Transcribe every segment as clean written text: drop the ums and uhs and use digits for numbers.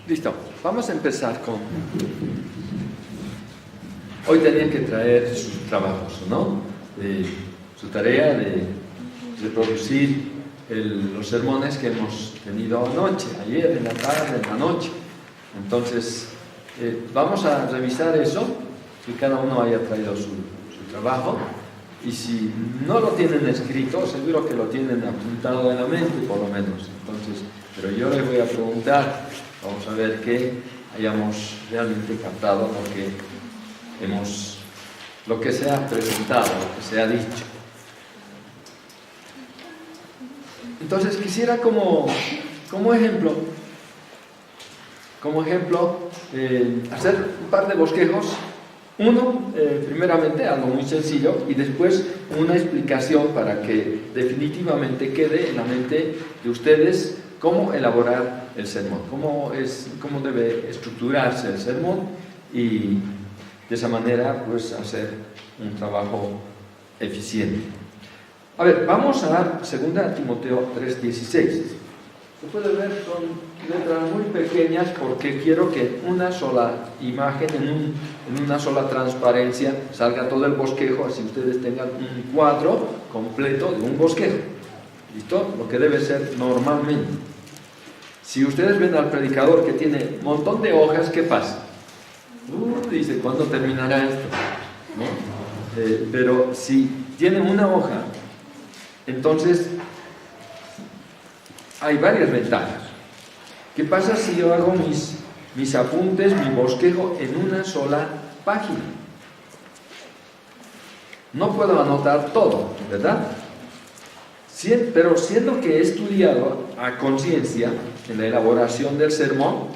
Listo, vamos a empezar con... Hoy tenían que traer sus trabajos, ¿no? Su tarea de reproducir los sermones que hemos tenido anoche, ayer, en la tarde, en la noche. Entonces, vamos a revisar eso, que cada uno haya traído su trabajo. Y si no lo tienen escrito, seguro que lo tienen apuntado en la mente, por lo menos. Entonces, pero yo les voy a preguntar, vamos a ver que hayamos realmente captado lo que se ha presentado, lo que se ha dicho. Entonces quisiera como ejemplo hacer un par de bosquejos. Uno, primeramente, algo muy sencillo, y después una explicación para que definitivamente quede en la mente de ustedes cómo elaborar el sermón, cómo debe estructurarse el sermón, y de esa manera pues hacer un trabajo eficiente. A ver, vamos a 2 Timoteo 3:16. Se puede ver, son letras muy pequeñas porque quiero que en una sola imagen, en una sola transparencia, salga todo el bosquejo, así ustedes tengan un cuadro completo de un bosquejo. ¿Listo? Lo que debe ser normalmente. Si ustedes ven al predicador que tiene un montón de hojas, ¿qué pasa? Dice, ¿cuándo terminará esto? ¿No? Pero si tiene una hoja, entonces hay varias ventajas. ¿Qué pasa si yo hago mis apuntes, mi bosquejo en una sola página? No puedo anotar todo, ¿verdad? Pero siendo que he estudiado a conciencia en la elaboración del sermón,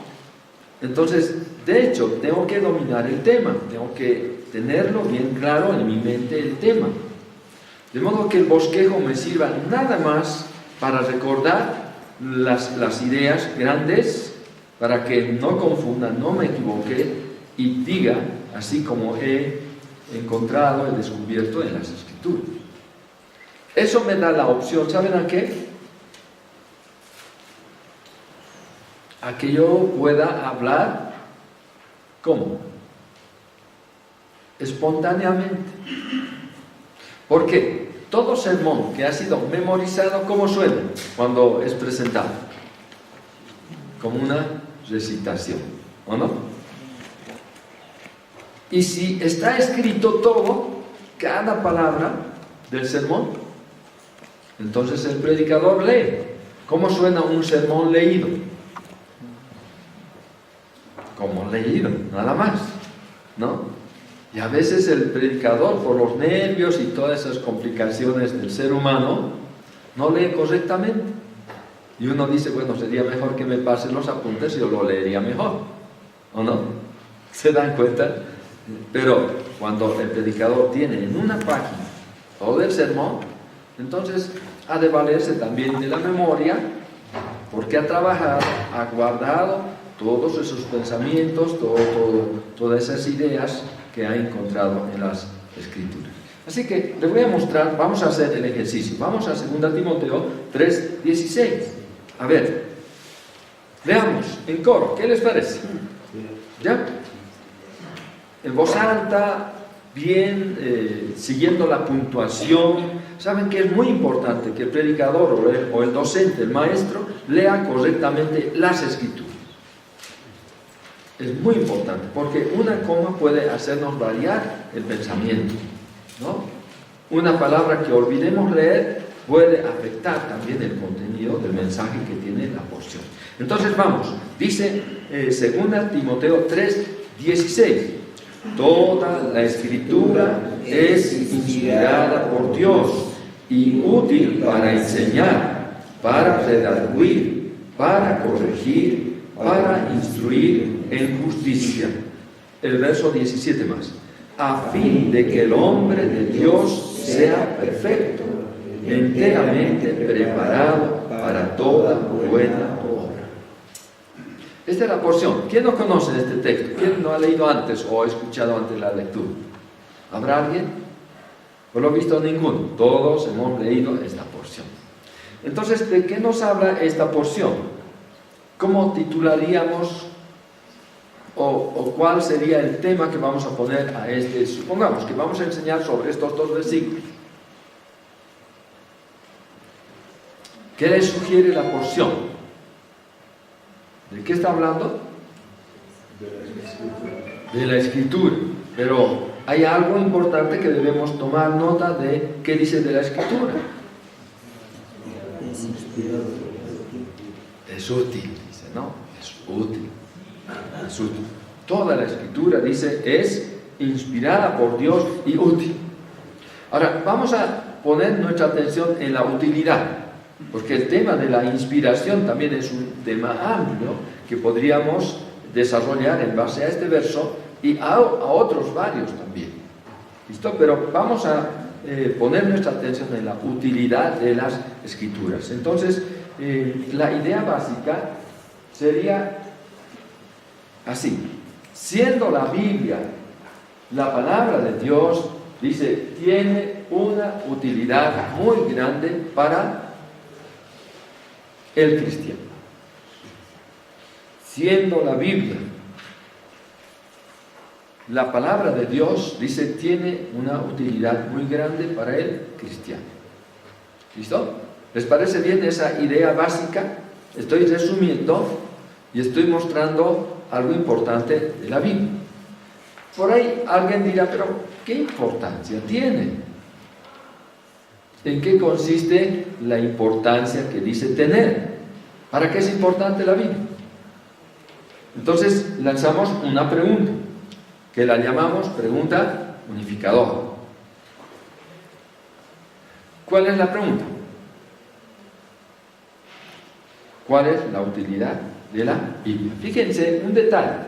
entonces, de hecho, tengo que dominar el tema, tengo que tenerlo bien claro en mi mente el tema. De modo que el bosquejo me sirva nada más para recordar las ideas grandes, para que no confunda, no me equivoque y diga así como he encontrado, he descubierto en las Escrituras. Eso me da la opción, ¿saben a qué? A que yo pueda hablar, ¿cómo? Espontáneamente. ¿Por qué? Todo sermón que ha sido memorizado, ¿cómo suena cuando es presentado? Como una recitación, ¿o no? Y si está escrito todo, cada palabra del sermón, entonces el predicador lee. ¿Cómo suena un sermón leído? Como leído, nada más, ¿no? Y a veces el predicador, por los nervios y todas esas complicaciones del ser humano, no lee correctamente. Y uno dice, bueno, sería mejor que me pasen los apuntes y yo lo leería mejor, ¿o no? ¿Se dan cuenta? Pero cuando el predicador tiene en una página todo el sermón, entonces ha de valerse también de la memoria, porque ha trabajado, ha guardado todos esos pensamientos, todas esas ideas que ha encontrado en las Escrituras. Así que les voy a mostrar, vamos a hacer el ejercicio. Vamos a 2 Timoteo 3:16. A ver, veamos en coro, ¿qué les parece? ¿Ya? En voz alta, bien, siguiendo la puntuación. Saben que es muy importante que el predicador o el docente, el maestro, lea correctamente las Escrituras. Es muy importante, porque una coma puede hacernos variar el pensamiento, ¿no? Una palabra que olvidemos leer puede afectar también el contenido del mensaje que tiene la porción. Entonces vamos, dice 2 Timoteo 3:16. Toda la Escritura es inspirada por Dios y útil para enseñar, para redarguir, para corregir, para instruir en justicia. El verso 17 más. A fin de que el hombre de Dios sea perfecto, enteramente preparado para toda buena obra. Esta es la porción. ¿Quién no conoce este texto? ¿Quién no ha leído antes o ha escuchado antes la lectura? ¿Habrá alguien? Por lo visto ninguno. Todos hemos leído esta porción. Entonces, ¿de qué nos habla esta porción? ¿cómo titularíamos o cuál sería el tema que vamos a poner a este? Supongamos que vamos a enseñar sobre estos dos versículos. ¿Qué les sugiere la porción? ¿De qué está hablando? De la Escritura. Pero hay algo importante que debemos tomar nota de qué dice de la Escritura. Es útil, dice, ¿no? Es útil. Es útil. Toda la Escritura, dice, es inspirada por Dios y útil. Ahora, vamos a poner nuestra atención en la utilidad, porque el tema de la inspiración también es un tema amplio que podríamos desarrollar en base a este verso y a otros varios también. ¿Listo? Pero vamos a poner nuestra atención en la utilidad de las Escrituras. Entonces, la idea básica sería así: siendo la Biblia la palabra de Dios, dice, tiene una utilidad muy grande para el cristiano. Siendo la Biblia la palabra de Dios, dice, tiene una utilidad muy grande para el cristiano. ¿Listo? ¿Les parece bien esa idea básica? Estoy resumiendo y estoy mostrando algo importante de la Biblia. Por ahí alguien dirá, pero ¿qué importancia tiene? ¿En qué consiste la importancia que dice tener? ¿Para qué es importante la Biblia? Entonces lanzamos una pregunta, que la llamamos pregunta unificadora. ¿Cuál es la pregunta? ¿Cuál es la utilidad de la Biblia? Fíjense un detalle.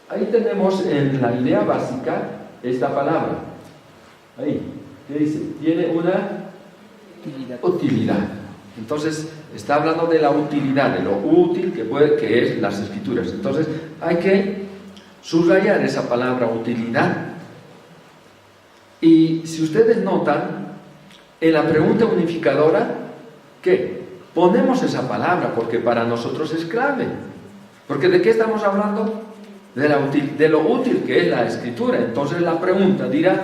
Ahí tenemos en la idea básica esta palabra. Ahí, ¿qué dice? Tiene una utilidad. Entonces, está hablando de la utilidad, de lo útil que es las Escrituras. Entonces, hay que subrayar esa palabra utilidad. Y si ustedes notan, en la pregunta unificadora, ¿qué? Ponemos esa palabra porque para nosotros es clave. Porque ¿de qué estamos hablando? De lo útil que es la Escritura. Entonces la pregunta dirá,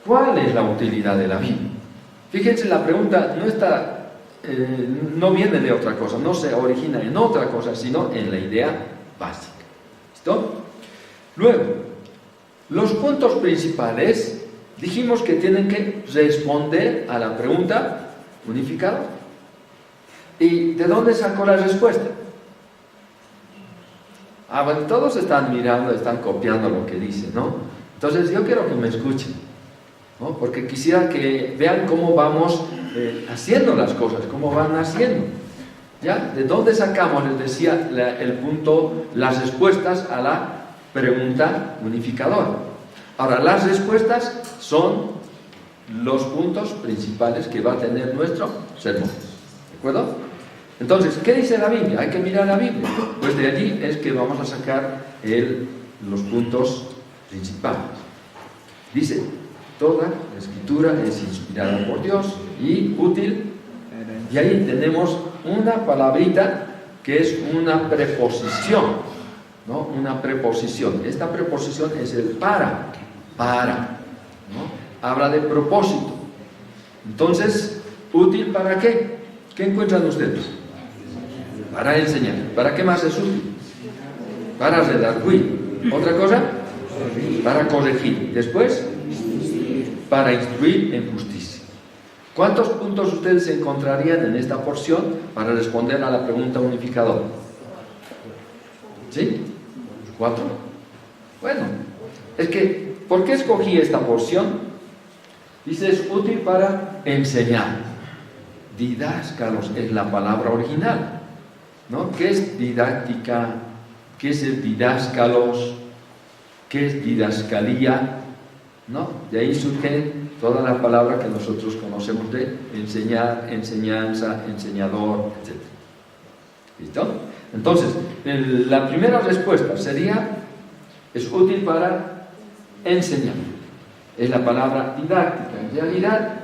¿cuál es la utilidad de la Biblia? Fíjense, la pregunta no viene de otra cosa, no se origina en otra cosa, sino en la idea básica. ¿Listo? Luego, los puntos principales, dijimos que tienen que responder a la pregunta unificada. ¿Y de dónde sacó la respuesta? Bueno, todos están mirando, están copiando lo que dice, ¿no? Entonces yo quiero que me escuchen, ¿no? Porque quisiera que vean cómo vamos haciendo las cosas, cómo van haciendo. ¿Ya? ¿De dónde sacamos, les decía, el punto, las respuestas a la pregunta unificadora? Ahora, las respuestas son los puntos principales que va a tener nuestro sermón. ¿De acuerdo? Entonces, ¿qué dice la Biblia? Hay que mirar la Biblia. Pues de allí es que vamos a sacar los puntos principales. Dice, toda la Escritura es inspirada por Dios y útil. Y ahí tenemos una palabrita que es una preposición, ¿no? Una preposición. Esta preposición es el para, ¿no? Habla de propósito. Entonces, ¿útil para qué? ¿Qué encuentran ustedes? Para enseñar. ¿Para qué más es útil? Para redarguir. ¿Otra cosa? Para corregir. Después, para instruir en justicia. ¿Cuántos puntos ustedes encontrarían en esta porción para responder a la pregunta unificadora? ¿Sí? 4. Bueno, es que, ¿por qué escogí esta porción? Dice, es útil para enseñar. Didáscalos es la palabra original, ¿no? ¿Qué es didáctica? ¿Qué es el didáscalos? ¿Qué es didascalía? ¿No? De ahí surge toda la palabra que nosotros conocemos de enseñar, enseñanza, enseñador, etc. ¿Listo? Entonces, la primera respuesta sería, es útil para enseñar. Es la palabra didáctica. En realidad,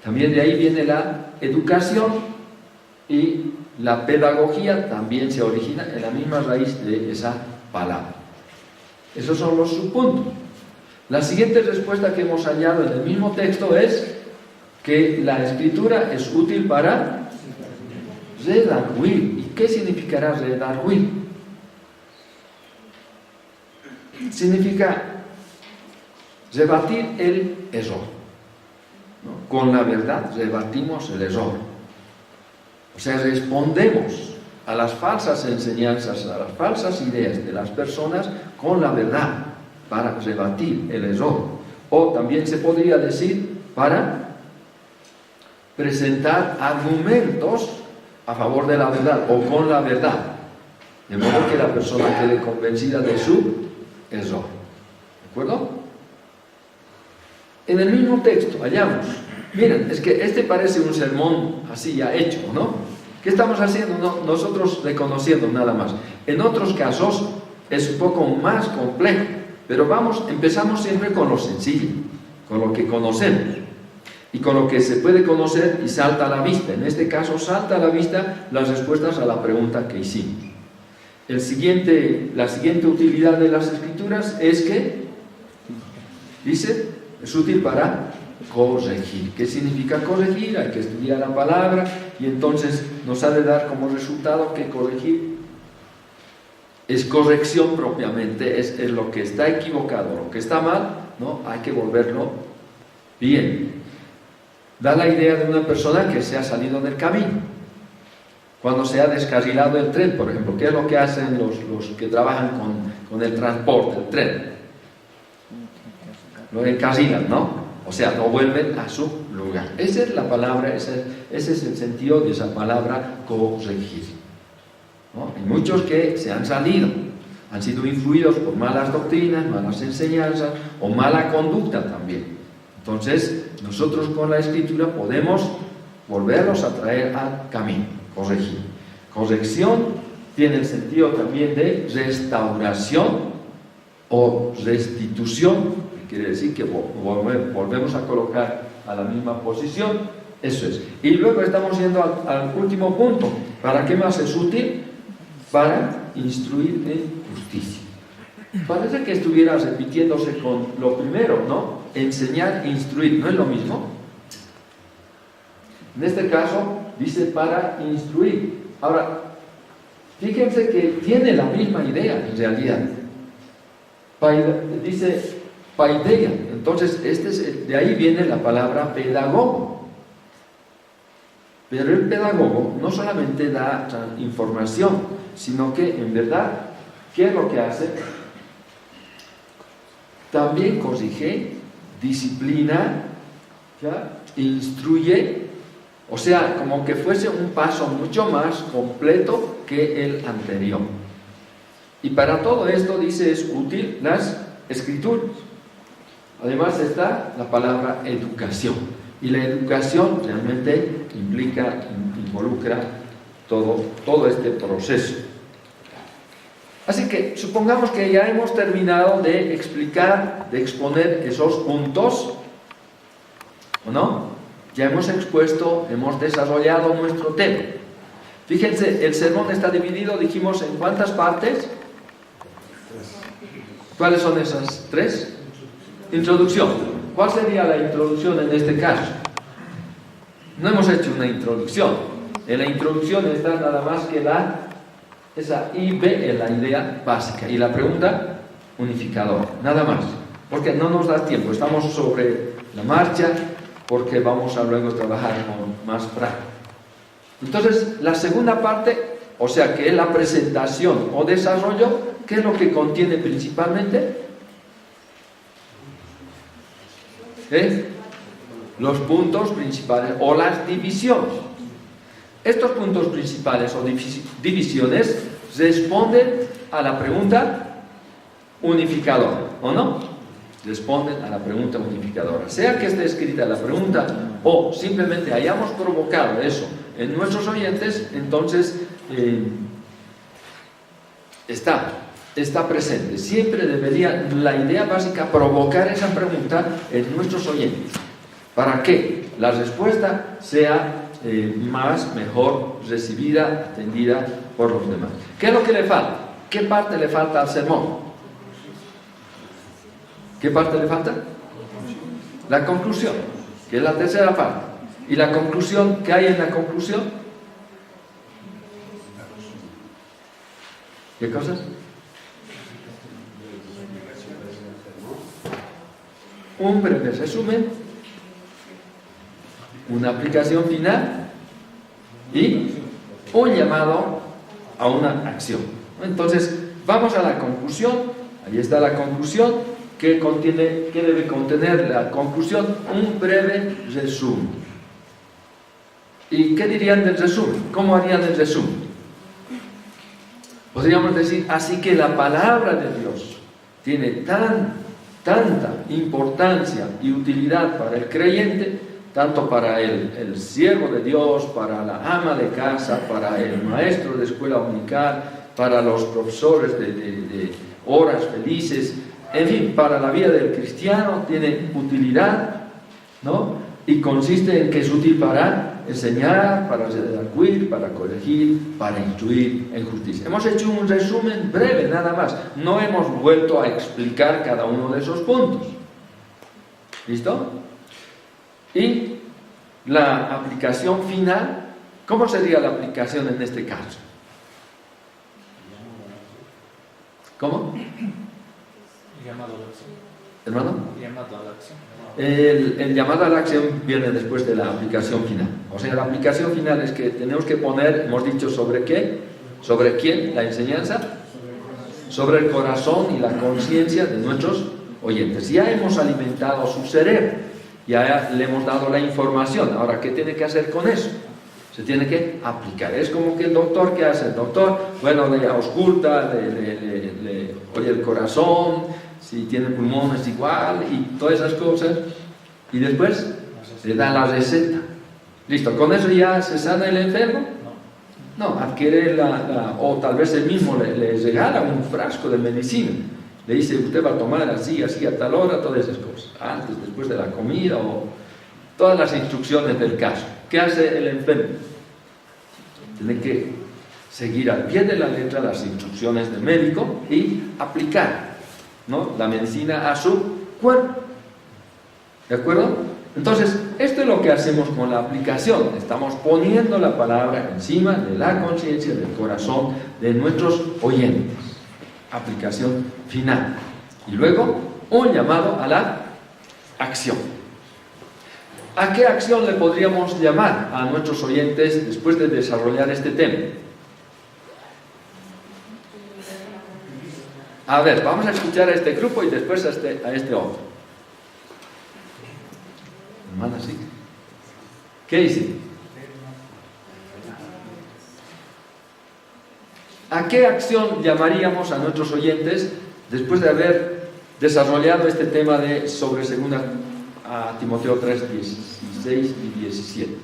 también de ahí viene la educación y la pedagogía también se origina en la misma raíz de esa palabra. Esos son los subpuntos. La siguiente respuesta que hemos hallado en el mismo texto es que la escritura es útil para redarguir. ¿Y qué significará redarguir? Significa rebatir el error, ¿no? Con la verdad rebatimos el error. O sea, respondemos a las falsas enseñanzas, a las falsas ideas de las personas con la verdad para rebatir el error. O también se podría decir para presentar argumentos a favor de la verdad o con la verdad, de modo que la persona quede convencida de su error. ¿De acuerdo? En el mismo texto hallamos, miren, es que este parece un sermón así ya hecho, ¿no? ¿Qué estamos haciendo? Nosotros reconociendo nada más. En otros casos es un poco más complejo, pero empezamos siempre con lo sencillo, con lo que conocemos y con lo que se puede conocer y salta a la vista. En este caso salta a la vista las respuestas a la pregunta que hicimos. La siguiente utilidad de las escrituras es que, dice, es útil para corregir. ¿Qué significa corregir? Hay que estudiar la palabra y entonces nos ha de dar como resultado que corregir es corrección propiamente, es lo que está equivocado, lo que está mal, ¿no? Hay que volverlo bien. Da la idea de una persona que se ha salido del camino. Cuando se ha descarrilado el tren, por ejemplo, ¿qué es lo que hacen los que trabajan con el transporte, el tren? Lo encarrilan, ¿no? O sea, no vuelven a su lugar. Esa es la palabra, ese es el sentido de esa palabra corregir, ¿no? Hay muchos que se han salido, han sido influidos por malas doctrinas, malas enseñanzas o mala conducta también. Entonces, nosotros con la Escritura podemos volverlos a traer al camino, corregir. Corrección tiene el sentido también de restauración o restitución, que quiere decir que volvemos a colocar a la misma posición. Eso es. Y luego estamos yendo al último punto. ¿Para qué más es útil? Para instruir en justicia. Parece que estuviera repitiéndose con lo primero, ¿no? Enseñar e instruir, ¿no es lo mismo? En este caso dice para instruir. Ahora, fíjense que tiene la misma idea en realidad. Dice paideia. Entonces, de ahí viene la palabra pedagogo. Pero el pedagogo no solamente da información, sino que en verdad, ¿qué es lo que hace? También corrige, disciplina, ¿ya? Instruye, o sea, como que fuese un paso mucho más completo que el anterior. Y para todo esto, dice, es útil las escrituras. Además está la palabra educación. Y la educación realmente involucra todo este proceso. Así que supongamos que ya hemos terminado de explicar, de exponer esos puntos, ¿o no? Ya hemos expuesto, hemos desarrollado nuestro tema. Fíjense, el sermón está dividido, dijimos, ¿en cuántas partes? ¿Cuáles son esas tres? Introducción. ¿Cuál sería la introducción en este caso? No hemos hecho una introducción. En la introducción está nada más que esa IB es la idea básica y la pregunta unificadora, nada más, porque no nos da tiempo, estamos sobre la marcha, porque vamos a luego trabajar con más práctica. Entonces, la segunda parte, o sea, que es la presentación o desarrollo, ¿qué es lo que contiene principalmente? Los puntos principales o las divisiones. Estos puntos principales o divisiones responden a la pregunta unificadora, ¿o no? Responden a la pregunta unificadora. Sea que esté escrita la pregunta o simplemente hayamos provocado eso en nuestros oyentes, entonces está presente. Siempre debería, la idea básica, provocar esa pregunta en nuestros oyentes, para que la respuesta sea más, mejor recibida, atendida por los demás. ¿Qué es lo que le falta? ¿Qué parte le falta al sermón? ¿Qué parte le falta? La conclusión, que es la tercera parte. ¿Y la conclusión? ¿Qué hay en la conclusión? ¿Qué cosas? Un breve resumen, una aplicación final y un llamado a una acción. Entonces, vamos a la conclusión. Ahí está la conclusión. ¿Qué debe contener la conclusión? Un breve resumen. ¿Y qué dirían del resumen? ¿Cómo harían el resumen? Podríamos decir, así que la palabra de Dios tiene tanta importancia y utilidad para el creyente, tanto para el siervo de Dios, para la ama de casa, para el maestro de escuela dominical, para los profesores de horas felices, en fin, para la vida del cristiano tiene utilidad, ¿no? Y consiste en que es útil para enseñar, para redarguir, para corregir, para instruir en justicia. Hemos hecho un resumen breve, nada más. No hemos vuelto a explicar cada uno de esos puntos. ¿Listo? Y la aplicación final, ¿cómo sería la aplicación en este caso? ¿Cómo? Llamado a la acción. ¿Hermano? Llamado a la acción. El llamado a la acción viene después de la aplicación final. O sea, la aplicación final es que tenemos que poner, hemos dicho, ¿sobre qué? ¿Sobre quién? La enseñanza. Sobre el corazón y la conciencia de nuestros oyentes. Ya hemos alimentado su cerebro, ya le hemos dado la información. Ahora, ¿qué tiene que hacer con eso? Se tiene que aplicar. Es como que el doctor, ¿qué hace? El doctor, bueno, le ausculta, le oye el corazón, si tiene pulmones igual, y todas esas cosas, y después le da la receta. Listo, ¿con eso ya se sana el enfermo? No, adquiere o tal vez él mismo le regala un frasco de medicina. Le dice, usted va a tomar así, así, a tal hora, todas esas cosas. Antes, después de la comida, o todas las instrucciones del caso. ¿Qué hace el enfermo? Tiene que seguir al pie de la letra las instrucciones del médico y aplicar, ¿no?, la medicina a su cuerpo. ¿De acuerdo? Entonces, esto es lo que hacemos con la aplicación. Estamos poniendo la palabra encima de la conciencia, del corazón de nuestros oyentes. Aplicación final. Y luego, un llamado a la acción. ¿A qué acción le podríamos llamar a nuestros oyentes después de desarrollar este tema? A ver, vamos a escuchar a este grupo y después a este otro. Hermana, sí. ¿Qué dice? ¿A qué acción llamaríamos a nuestros oyentes después de haber desarrollado este tema sobre segunda a Timoteo 3, 16 y 17?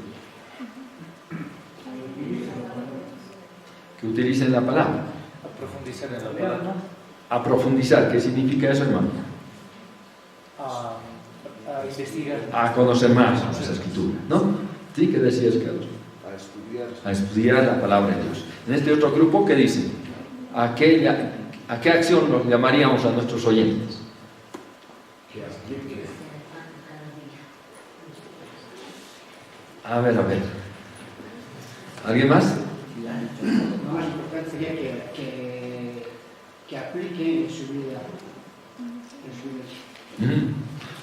Que utilicen la palabra. A profundizar en la palabra. A profundizar, ¿qué significa eso, hermano? A investigar. A conocer más las escrituras, ¿no? ¿Sí? ¿Qué decías, Carlos? A estudiar la palabra de Dios. En este otro grupo, ¿qué dice? ¿A qué acción nos llamaríamos a nuestros oyentes? A ver. ¿Alguien más? Lo más importante sería que apliquen en su vida.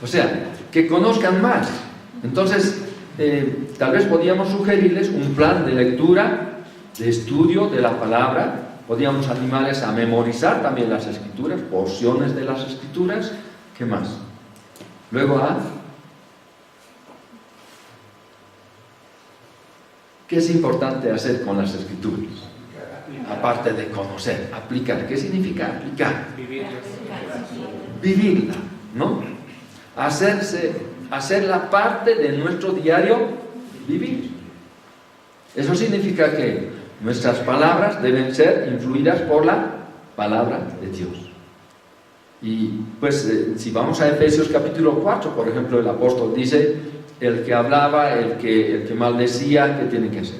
O sea, que conozcan más. Entonces, tal vez podíamos sugerirles un plan de lectura, de estudio de la palabra. Podíamos animarles a memorizar también las escrituras, porciones de las escrituras. ¿Qué más? Luego ¿qué es importante hacer con las escrituras? Aparte de conocer, aplicar. ¿Qué significa aplicar? Vivirla, ¿no? Hacerla parte de nuestro diario vivir. Eso significa que nuestras palabras deben ser influidas por la palabra de Dios. Y pues si vamos a Efesios capítulo 4, por ejemplo, el apóstol dice el que hablaba, el que maldecía, ¿qué tiene que hacer?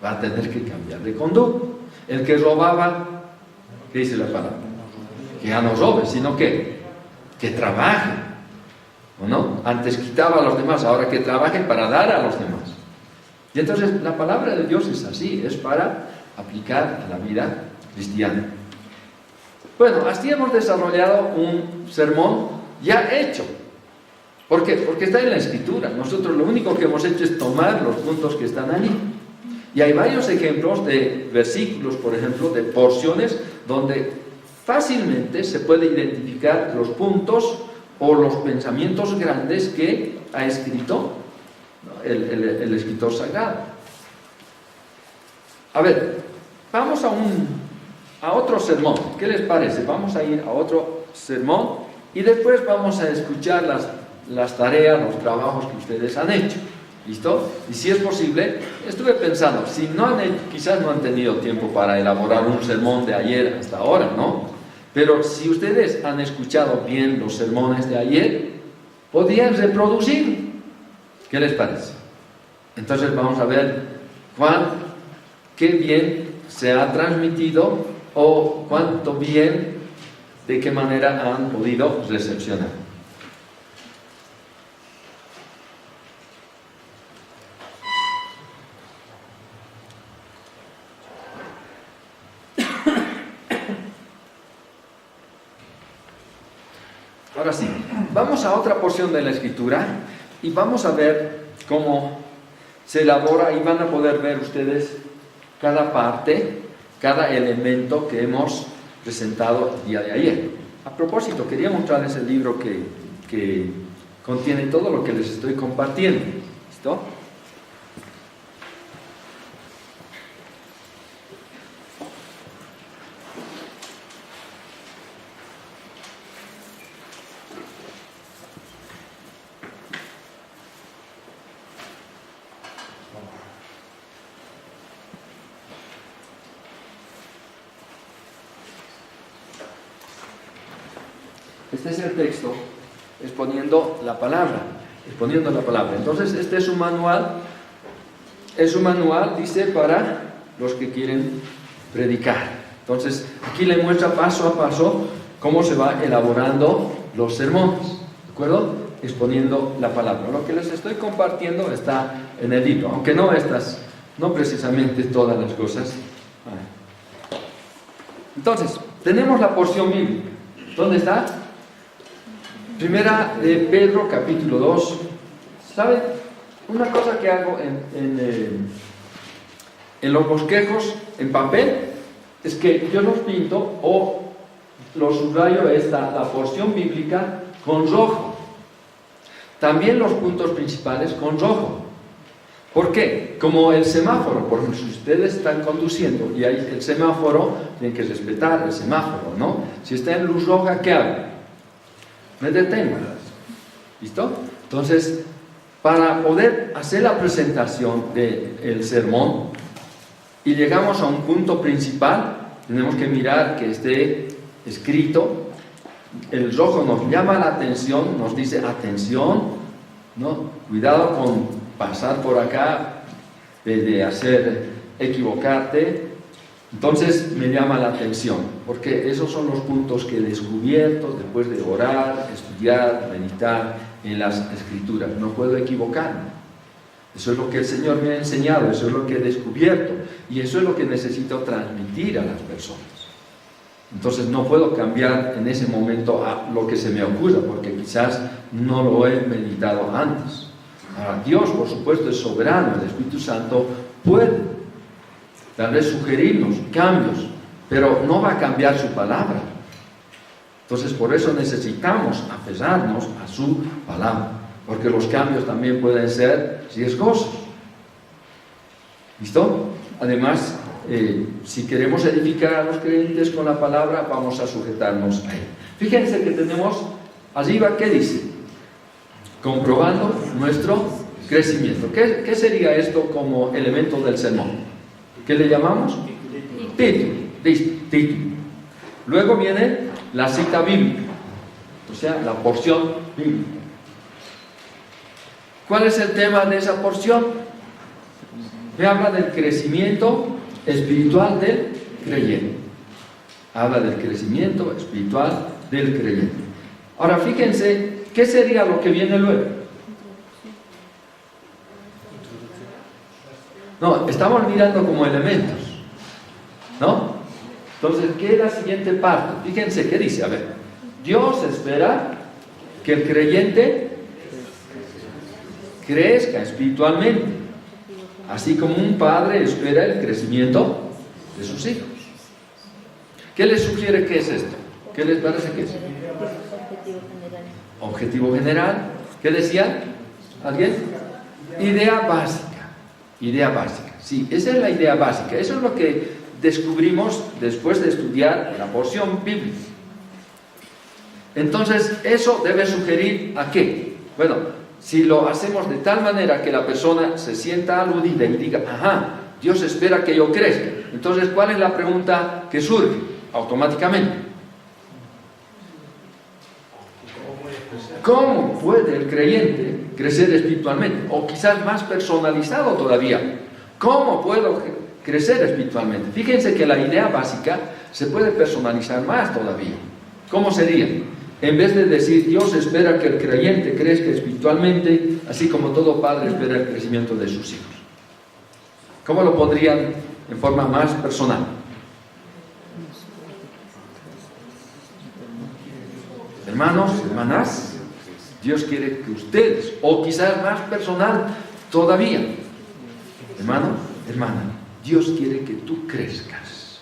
Va a tener que cambiar de conducta. El que robaba, ¿qué dice la palabra? Que ya no robe, sino que trabaje. ¿O no? Antes quitaba a los demás, ahora que trabaje para dar a los demás. Y entonces la palabra de Dios es así, es para aplicar a la vida cristiana. Bueno, así hemos desarrollado un sermón ya hecho. ¿Por qué? Porque está en la Escritura. Nosotros lo único que hemos hecho es tomar los puntos que están allí. Y hay varios ejemplos de versículos, por ejemplo, de porciones donde fácilmente se puede identificar los puntos o los pensamientos grandes que ha escrito el escritor sagrado. A ver, vamos a otro sermón. ¿Qué les parece? Vamos a ir a otro sermón y después vamos a escuchar las tareas, los trabajos que ustedes han hecho. ¿Listo? Y si es posible, estuve pensando, si quizás no han tenido tiempo para elaborar un sermón de ayer hasta ahora, ¿no? Pero si ustedes han escuchado bien los sermones de ayer, podrían reproducir. ¿Qué les parece? Entonces vamos a ver qué bien se ha transmitido o cuánto bien, de qué manera han podido recepcionar. Ahora sí, vamos a otra porción de la Escritura y vamos a ver cómo se elabora y van a poder ver ustedes cada parte, cada elemento que hemos presentado el día de ayer. A propósito, quería mostrarles el libro que contiene todo lo que les estoy compartiendo. ¿Listo? Este es el texto exponiendo la palabra. Entonces, este es un manual. Es un manual, dice, para los que quieren predicar. Entonces, aquí le muestra paso a paso cómo se va elaborando los sermones. ¿De acuerdo? Exponiendo la palabra. Lo que les estoy compartiendo está en el libro, aunque no precisamente todas las cosas. Entonces, tenemos la porción bíblica. ¿Dónde está? Primera de Pedro, capítulo 2. ¿Saben? Una cosa que hago en los bosquejos en papel es que yo los pinto o los subrayo la porción bíblica con rojo. También los puntos principales con rojo. ¿Por qué? Como el semáforo, por ejemplo, si ustedes están conduciendo y hay el semáforo, tienen que respetar el semáforo, ¿no? Si está en luz roja, ¿qué hago? Me detengo. ¿Listo? Entonces, para poder hacer la presentación del sermón y llegamos a un punto principal, tenemos que mirar que esté escrito. El rojo nos llama la atención, nos dice atención, ¿no? Cuidado con pasar por acá, de hacer equivocarte. Entonces me llama la atención, porque esos son los puntos que he descubierto después de orar, estudiar, meditar en las Escrituras. No puedo equivocarme. Eso es lo que el Señor me ha enseñado, eso es lo que he descubierto, y eso es lo que necesito transmitir a las personas. Entonces no puedo cambiar en ese momento a lo que se me ocurra, porque quizás no lo he meditado antes. Ahora, Dios, por supuesto, es soberano, el Espíritu Santo puede tal vez sugerirnos cambios, pero no va a cambiar su palabra. Entonces, por eso necesitamos aferrarnos a su palabra, porque los cambios también pueden ser riesgosos. ¿Listo? Además, si queremos edificar a los creyentes con la palabra, vamos a sujetarnos a él. Fíjense que tenemos arriba, ¿qué dice? Comprobando nuestro crecimiento. ¿Qué sería esto como elemento del sermón? ¿Qué le llamamos? Título. Luego viene la cita bíblica, o sea, la porción bíblica. ¿Cuál es el tema de esa porción? Me habla del crecimiento espiritual del creyente. Habla del crecimiento espiritual del creyente. Ahora fíjense, ¿qué sería lo que viene luego? No, estamos mirando como elementos, ¿no? Entonces, ¿qué es la siguiente parte? Fíjense, ¿qué dice? A ver, Dios espera que el creyente crezca espiritualmente, así como un padre espera el crecimiento de sus hijos. ¿Qué les sugiere que es esto? ¿Qué les parece que es? Objetivo general. Objetivo general. ¿Qué decía? ¿Alguien? Idea básica. Idea básica. Sí, esa es la idea básica. Eso es lo que descubrimos después de estudiar la porción bíblica. Entonces, eso debe sugerir ¿a qué? Bueno, si lo hacemos de tal manera que la persona se sienta aludida y diga, ajá, Dios espera que yo crezca. Entonces, ¿cuál es la pregunta que surge? Automáticamente. ¿Cómo puede el creyente crecer espiritualmente? O quizás más personalizado todavía. ¿Cómo puedo crecer espiritualmente? Fíjense que la idea básica se puede personalizar más todavía. ¿Cómo sería? En vez de decir, Dios espera que el creyente crezca espiritualmente, así como todo padre espera el crecimiento de sus hijos. ¿Cómo lo pondrían en forma más personal? Hermanos, hermanas, Dios quiere que ustedes, o quizás más personal todavía, hermano, hermana, Dios quiere que tú crezcas.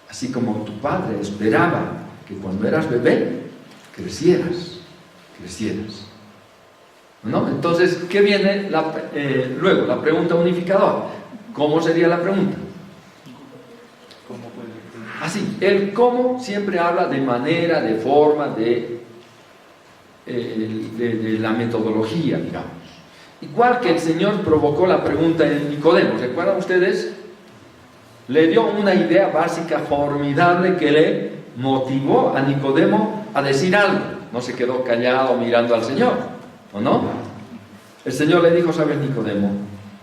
Así como tu padre esperaba que cuando eras bebé, crecieras. ¿No? Entonces, ¿qué viene luego? La pregunta unificadora. ¿Cómo sería la pregunta? ¿Cómo puede? Así, el cómo siempre habla de manera, de forma, de la metodología, digamos. Igual que el Señor provocó la pregunta en Nicodemo, ¿recuerdan ustedes? Le dio una idea básica formidable que le motivó a Nicodemo a decir algo. No se quedó callado mirando al Señor, ¿o no? El Señor le dijo, ¿sabes, Nicodemo?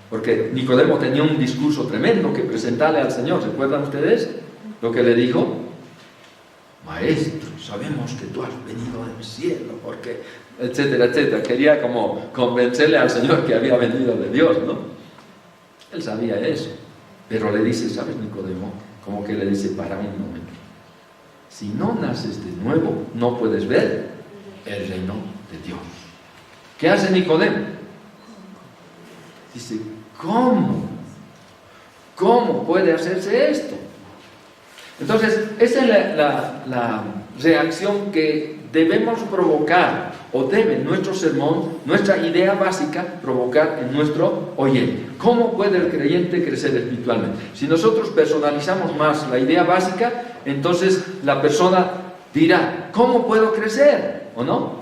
Porque Nicodemo tenía un discurso tremendo que presentarle al Señor. ¿Recuerdan ustedes lo que le dijo? Maestro, sabemos que tú has venido del cielo, porque, etcétera, etcétera. Quería como convencerle al Señor que había venido de Dios, ¿no? Él sabía eso. Pero le dice, ¿sabes, Nicodemo? Como que le dice, para un momento. Si no naces de nuevo, no puedes ver el reino de Dios. ¿Qué hace Nicodemo? Dice, ¿cómo? ¿Cómo puede hacerse esto? Entonces, esa es la reacción que debemos provocar, o debe nuestro sermón, nuestra idea básica, provocar en nuestro oyente. ¿Cómo puede el creyente crecer espiritualmente? Si nosotros personalizamos más la idea básica, entonces la persona dirá, ¿cómo puedo crecer? ¿O no?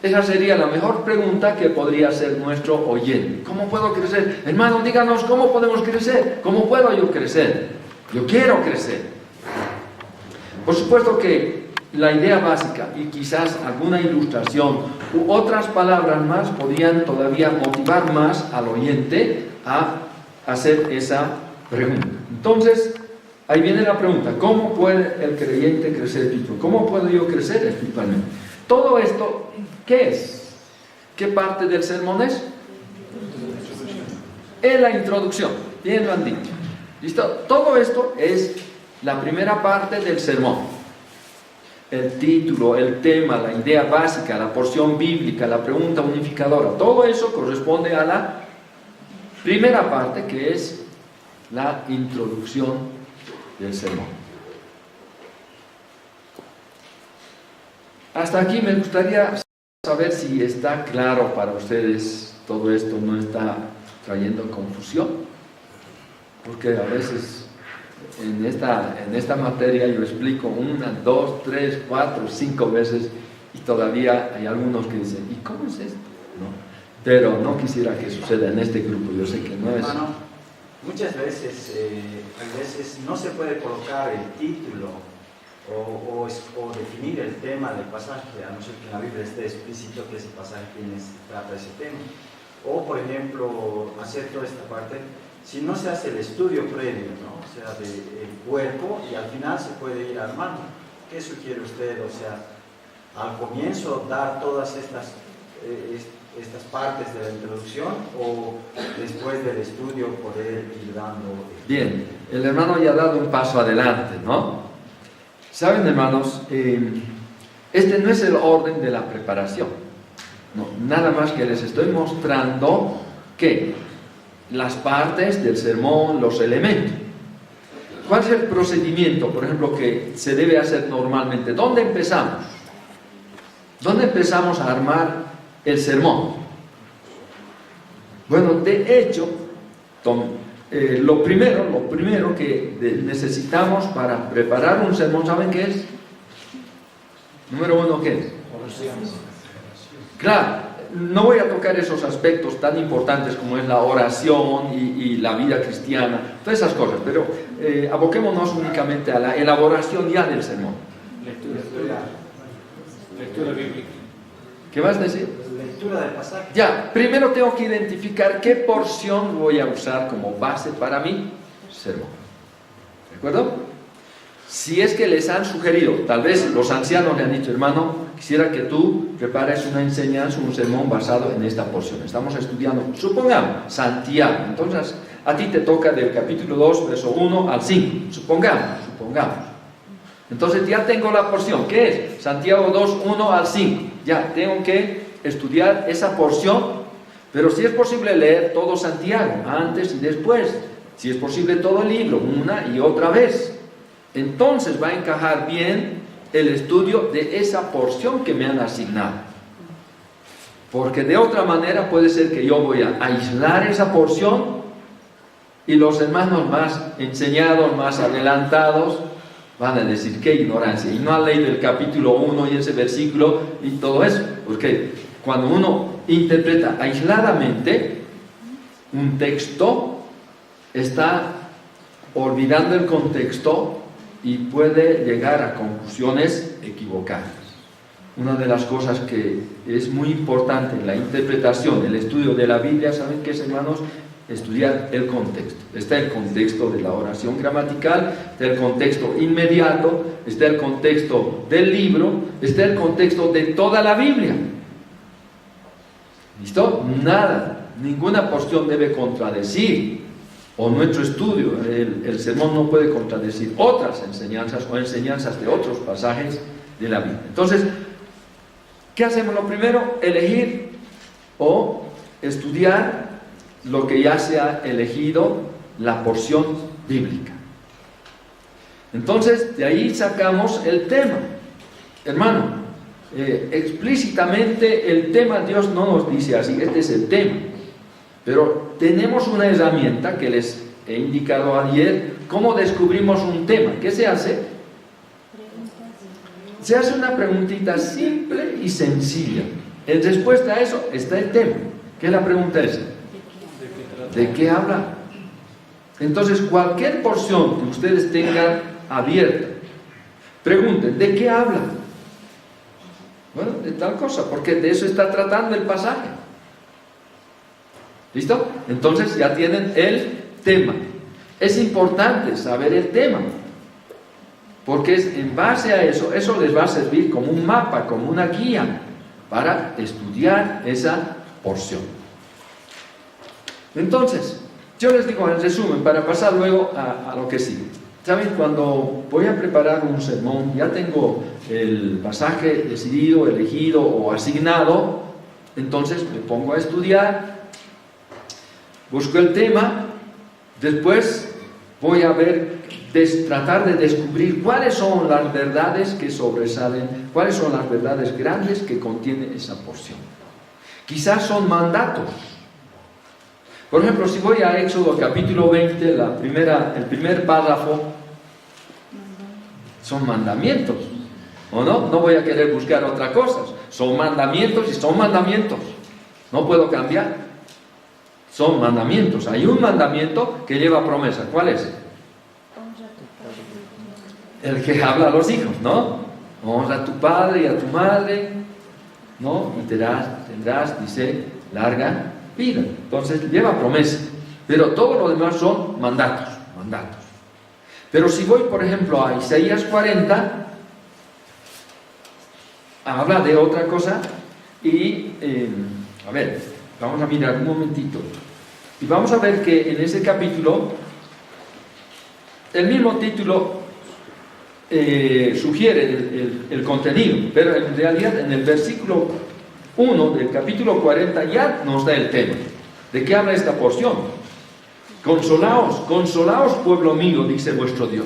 Esa sería la mejor pregunta que podría hacer nuestro oyente. ¿Cómo puedo crecer? Hermano, díganos, ¿cómo podemos crecer? ¿Cómo puedo yo crecer? Yo quiero crecer. Por supuesto que la idea básica y quizás alguna ilustración u otras palabras más podrían todavía motivar más al oyente a hacer esa pregunta. Entonces, ahí viene la pregunta, ¿cómo puede el creyente crecer espiritualmente? ¿Cómo puedo yo crecer espiritualmente? Todo esto, ¿qué es? ¿Qué parte del sermón es? Es la introducción, bien lo han dicho. ¿Listo? Todo esto es la primera parte del sermón. El título, el tema, la idea básica, la porción bíblica, la pregunta unificadora, todo eso corresponde a la primera parte, que es la introducción del sermón. Hasta aquí me gustaría saber si está claro para ustedes todo esto, no está trayendo confusión, porque a veces en esta materia yo explico 1, 2, 3, 4, 5 veces y todavía hay algunos que dicen, ¿y cómo es esto? ¿No? Pero no quisiera que suceda en este grupo, yo sé que no es... Hermano, muchas veces, no se puede colocar el título o definir el tema del pasaje, a no ser que en la Biblia esté explícito que ese pasaje trata ese tema. O, por ejemplo, hacer toda esta parte, si no se hace el estudio previo, ¿no? O sea, del cuerpo, y al final se puede ir armando. ¿Qué sugiere usted? O sea, al comienzo dar todas estas partes de la introducción, o después del estudio poder ir dando... Bien, el hermano ya ha dado un paso adelante, ¿no? Saben, hermanos, este no es el orden de la preparación. No, nada más que les estoy mostrando que las partes del sermón, los elementos. ¿Cuál es el procedimiento, por ejemplo, que se debe hacer normalmente? ¿Dónde empezamos? ¿Dónde empezamos a armar el sermón? Bueno, de hecho, lo primero que necesitamos para preparar un sermón, ¿saben qué es? Número uno, ¿qué es? Claro, no voy a tocar esos aspectos tan importantes como es la oración y la vida cristiana, todas esas cosas, pero aboquémonos únicamente a la elaboración ya del sermón. Lectura bíblica. ¿Qué vas a decir? Lectura del pasaje. Ya, primero tengo que identificar qué porción voy a usar como base para mi sermón. ¿De acuerdo? Si es que les han sugerido, tal vez los ancianos le han dicho, hermano, quisiera que tú prepares una enseñanza, un sermón basado en esta porción. Estamos estudiando, supongamos, Santiago. Entonces, a ti te toca del capítulo 2, verso 1 al 5. Supongamos. Entonces ya tengo la porción. ¿Qué es? Santiago 2, 1 al 5. Ya tengo que estudiar esa porción, pero si es posible leer todo Santiago, antes y después. Si es posible todo el libro, una y otra vez. Entonces va a encajar bien el estudio de esa porción que me han asignado. Porque de otra manera puede ser que yo voy a aislar esa porción y los hermanos más enseñados, más adelantados, van a decir, qué ignorancia, y no han leído el capítulo 1 y ese versículo y todo eso. Porque cuando uno interpreta aisladamente un texto, está olvidando el contexto y puede llegar a conclusiones equivocadas. Una de las cosas que es muy importante en la interpretación, el estudio de la Biblia, ¿saben qué es, hermanos? Estudiar el contexto. Está el contexto de la oración gramatical, está el contexto inmediato, está el contexto del libro, está el contexto de toda la Biblia. ¿Listo? Nada, ninguna porción debe contradecir, o nuestro estudio, el sermón no puede contradecir otras enseñanzas o enseñanzas de otros pasajes de la Biblia. Entonces, ¿qué hacemos? Lo primero, elegir o estudiar lo que ya se ha elegido, la porción bíblica. Entonces, de ahí sacamos el tema. Hermano, explícitamente el tema Dios no nos dice así, este es el tema. Pero tenemos una herramienta que les he indicado ayer, cómo descubrimos un tema. ¿Qué se hace? Se hace una preguntita simple y sencilla. En respuesta a eso está el tema. ¿Qué es la pregunta esa? ¿De qué habla? Entonces, cualquier porción que ustedes tengan abierta, pregunten, ¿de qué habla? Bueno, de tal cosa, porque de eso está tratando el pasaje. ¿Listo? Entonces ya tienen el tema. Es importante saber el tema, porque es en base a eso, eso les va a servir como un mapa, como una guía para estudiar esa porción. Entonces, yo les digo en resumen, para pasar luego a lo que sigue. ¿Saben? Cuando voy a preparar un sermón, ya tengo el pasaje decidido, elegido o asignado, entonces me pongo a estudiar, busco el tema, después voy a ver, tratar de descubrir cuáles son las verdades que sobresalen, cuáles son las verdades grandes que contiene esa porción. Quizás son mandatos. Por ejemplo, si voy a Éxodo capítulo 20, el primer párrafo, son mandamientos, ¿o no? No voy a querer buscar otra cosa. Son mandamientos y son mandamientos. No puedo cambiar. Son mandamientos. Hay un mandamiento que lleva promesa. ¿Cuál es? el que habla a los hijos, ¿no? Honra a tu padre y a tu madre, ¿no? Y tendrás, dice, larga vida. Entonces lleva promesa. Pero todo lo demás son mandatos. Pero si voy, por ejemplo, a Isaías 40, habla de otra cosa y, a ver, vamos a mirar un momentito. Y vamos a ver que en ese capítulo, el mismo título sugiere el contenido, pero en realidad en el versículo 1 del capítulo 40 ya nos da el tema. ¿De qué habla esta porción? Consolaos, pueblo mío, dice vuestro Dios.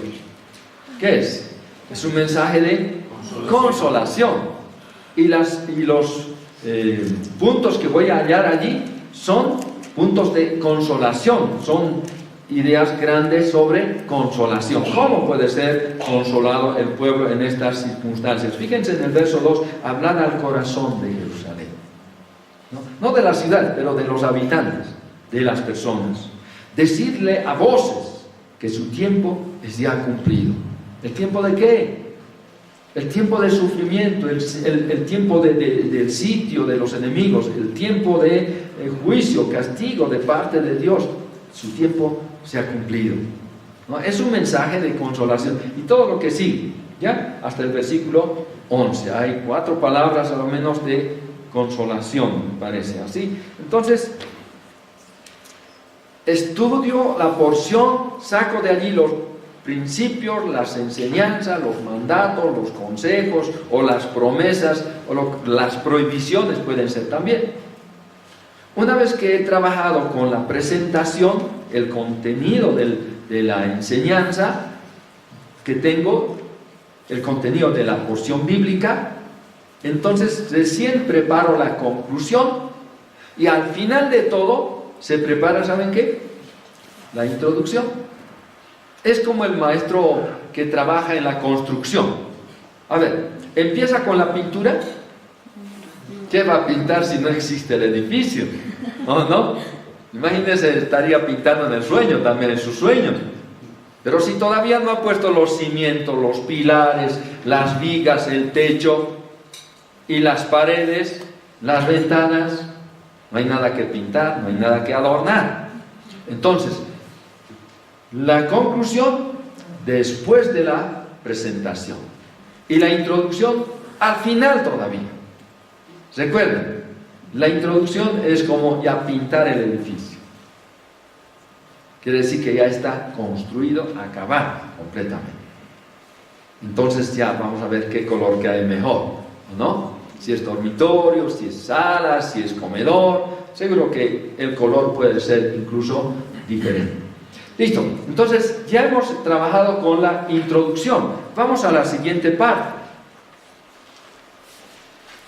¿Qué es? Es un mensaje de consolación. Y los puntos que voy a hallar allí son puntos de consolación, son ideas grandes sobre consolación. ¿Cómo puede ser consolado el pueblo en estas circunstancias? Fíjense en el verso 2, hablad al corazón de Jerusalén. No de la ciudad, pero de los habitantes, de las personas. Decidle a voces que su tiempo es ya cumplido. ¿El tiempo de qué? El tiempo de sufrimiento, el tiempo del sitio de los enemigos, el tiempo de juicio, castigo de parte de Dios. Su tiempo se ha cumplido, ¿no? Es un mensaje de consolación. Y todo lo que sigue, ¿ya? Hasta el versículo 11. Hay 4 palabras a lo menos de consolación, me parece así. Entonces, estudio la porción, saco de allí los principios, las enseñanzas, los mandatos, los consejos, o las promesas, o las prohibiciones pueden ser también. Una vez que he trabajado con la presentación, el contenido de la enseñanza que tengo, el contenido de la porción bíblica, entonces recién preparo la conclusión y al final de todo se prepara, ¿saben qué? La introducción. Es como el maestro que trabaja en la construcción. A ver, empieza con la pintura. ¿Qué va a pintar si no existe el edificio? ¿No? Imagínense, estaría pintando en el sueño, también en sus sueños. Pero si todavía no ha puesto los cimientos, los pilares, las vigas, el techo y las paredes, las ventanas, no hay nada que pintar, no hay nada que adornar. Entonces, la conclusión después de la presentación y la introducción al final todavía. Recuerden, la introducción es como ya pintar el edificio. Quiere decir que ya está construido, acabado completamente. Entonces ya vamos a ver qué color cae mejor, ¿no? Si es dormitorio, si es sala, si es comedor. Seguro que el color puede ser incluso diferente. Listo, entonces ya hemos trabajado con la introducción. Vamos a la siguiente parte.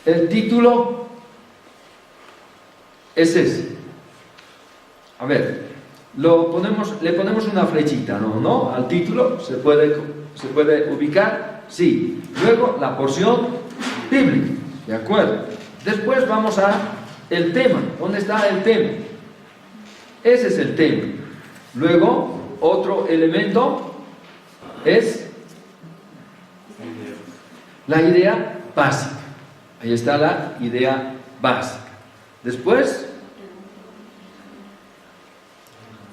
El título es ese. A ver, le ponemos una flechita, ¿no? Al título se puede ubicar, sí. Luego la porción bíblica, ¿de acuerdo? Después vamos a el tema. ¿Dónde está el tema? Ese es el tema. Luego, otro elemento es la idea básica. Ahí está la idea básica. Después,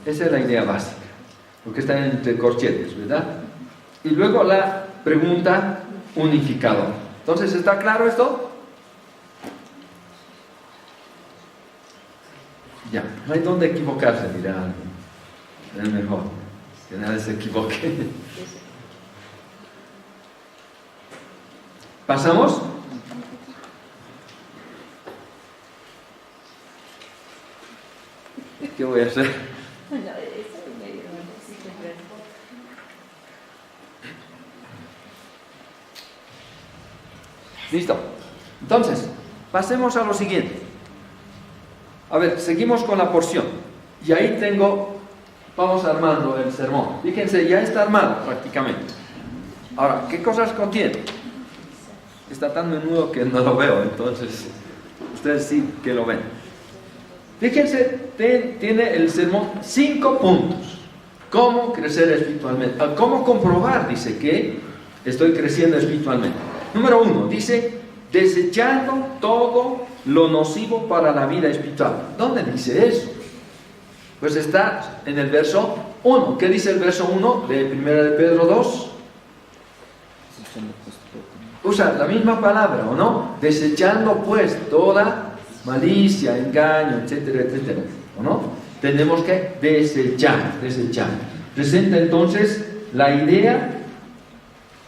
esa es la idea básica, porque está entre corchetes, ¿verdad? Y luego la pregunta unificadora. Entonces, ¿está claro esto? Ya, no hay dónde equivocarse, dirá alguien. Es mejor que nadie se equivoque. ¿Pasamos? ¿Qué voy a hacer? Listo. Entonces, pasemos a lo siguiente. A ver, seguimos con la porción. Y ahí vamos armando el sermón. Fíjense, ya está armado prácticamente. Ahora, ¿qué cosas contiene? Está tan menudo que no lo veo, entonces ustedes sí que lo ven. Fíjense, tiene el sermón 5 puntos. ¿Cómo crecer espiritualmente? ¿Cómo comprobar? Dice que estoy creciendo espiritualmente? Número 1, dice, desechando todo lo nocivo para la vida espiritual. ¿Dónde dice eso? Pues está en el verso 1. ¿Qué dice el verso 1 de 1 de Pedro 2? Usa la misma palabra, ¿o no? Desechando pues toda malicia, engaño, etcétera, etcétera, ¿o no? Tenemos que desechar. Presenta entonces la idea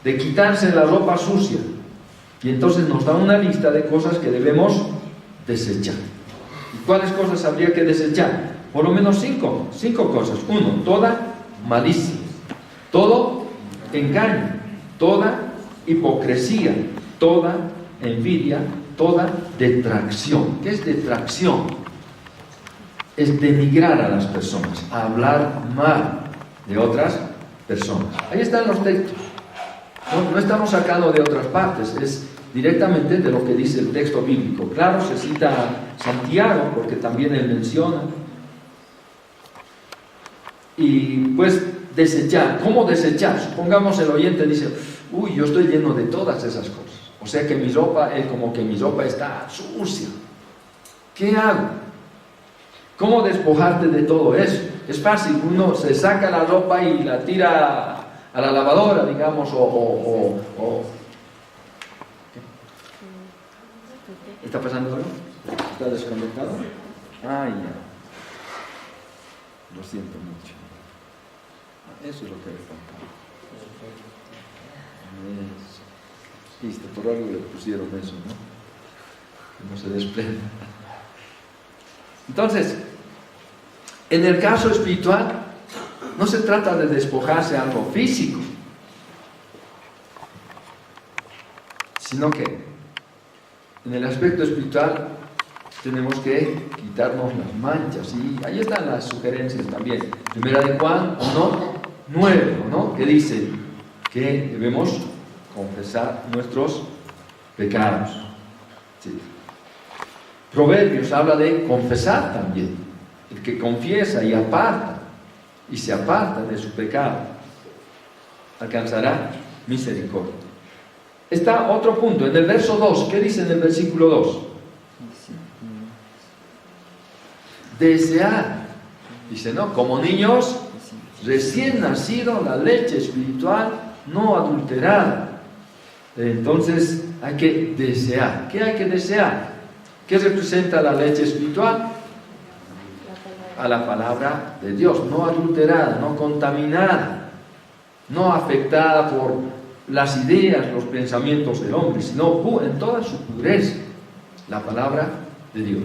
de quitarse la ropa sucia. Y entonces nos da una lista de cosas que debemos desechar. ¿Y cuáles cosas habría que desechar? Por lo menos 5 cosas. 1, toda malicia, todo engaño, toda hipocresía, toda envidia, toda detracción. ¿Qué es detracción? Es denigrar a las personas, hablar mal de otras personas. Ahí están los textos. No estamos sacando de otras partes, es directamente de lo que dice el texto bíblico. Claro, se cita a Santiago, porque también él menciona. Y pues desechar. ¿Cómo desechar? Supongamos el oyente dice, uy, yo estoy lleno de todas esas cosas. O sea que mi ropa, como que mi ropa está sucia. ¿Qué hago? ¿Cómo despojarte de todo eso? Es fácil, uno se saca la ropa y la tira a la lavadora, digamos, ¿Está pasando algo? ¿Está desconectado? Ay, ya. Lo siento mucho. Eso es lo que le faltaba. Listo, por algo le pusieron eso, ¿no? Que no se desprenda. Entonces, en el caso espiritual, no se trata de despojarse de algo físico, sino que en el aspecto espiritual tenemos que quitarnos las manchas. Y ahí están las sugerencias también. Primera de Juan 1:9, ¿no? Que dice que debemos confesar nuestros pecados. Sí. Proverbios habla de confesar también. El que confiesa y aparta, y se aparta de su pecado, alcanzará misericordia. Está otro punto, en el verso 2. ¿Qué dice en el versículo 2? Desear. Dice, ¿no? Como niños recién nacidos, la leche espiritual no adulterada. Entonces hay que desear. ¿Qué hay que desear? ¿Qué representa la leche espiritual? A la palabra de Dios, no adulterada, no contaminada, no afectada por las ideas, los pensamientos del hombre, sino en toda su pureza, la palabra de Dios.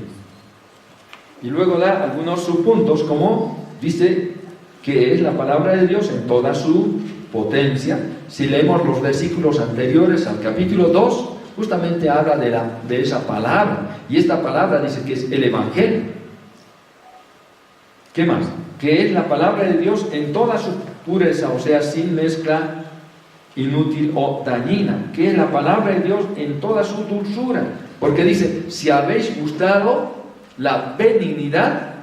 Y luego da algunos subpuntos, como dice que es la palabra de Dios en toda su potencia. Si leemos los versículos anteriores al capítulo 2, justamente habla de esa palabra, y esta palabra dice que es el Evangelio. ¿Qué más? Que es la palabra de Dios en toda su pureza, o sea, sin mezcla inútil o dañina. Que es la palabra de Dios en toda su dulzura. Porque dice, si habéis gustado la benignidad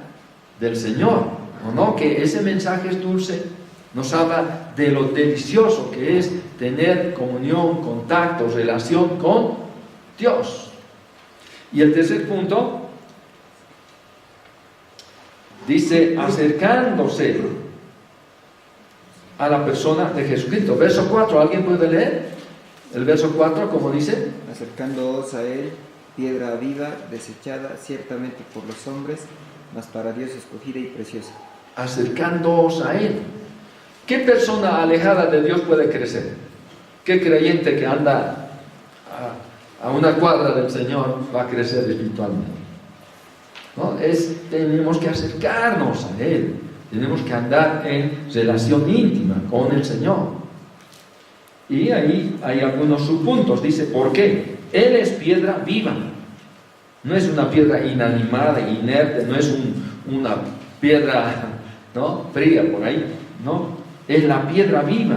del Señor, ¿o no? Que ese mensaje es dulce, nos habla de lo delicioso que es tener comunión, contacto, relación con Dios. Y el tercer punto dice, acercándose a la persona de Jesucristo. Verso 4, ¿alguien puede leer? El verso 4, ¿cómo dice? Acercándoos a Él, piedra viva, desechada ciertamente por los hombres, mas para Dios escogida y preciosa. Acercándoos a Él. ¿Qué persona alejada de Dios puede crecer? ¿Qué creyente que anda a una cuadra del Señor va a crecer espiritualmente? ¿No? Tenemos que acercarnos a Él, tenemos que andar en relación íntima con el Señor. Y ahí hay algunos subpuntos. Dice, ¿por qué? Él es piedra viva, no es una piedra inanimada, inerte, no es una piedra, ¿no?, fría por ahí, no, es la piedra viva.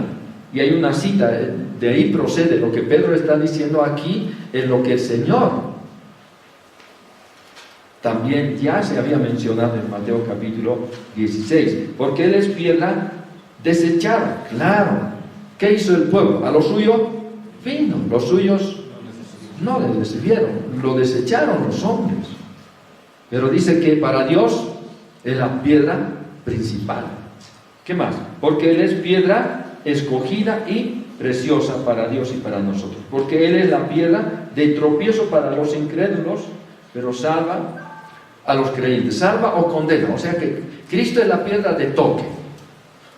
Y hay una cita, de ahí procede lo que Pedro está diciendo aquí, es lo que el Señor también ya se había mencionado en Mateo capítulo 16, porque Él es piedra desechada, claro, ¿Qué hizo el pueblo? A lo suyo vino, los suyos no le recibieron, lo desecharon los hombres. Pero dice que para Dios es la piedra principal. ¿Qué más? Porque Él es piedra escogida y preciosa para Dios y para nosotros. Porque Él es la piedra de tropiezo para los incrédulos, pero salva a los creyentes. Salva o condena. O sea que Cristo es la piedra de toque.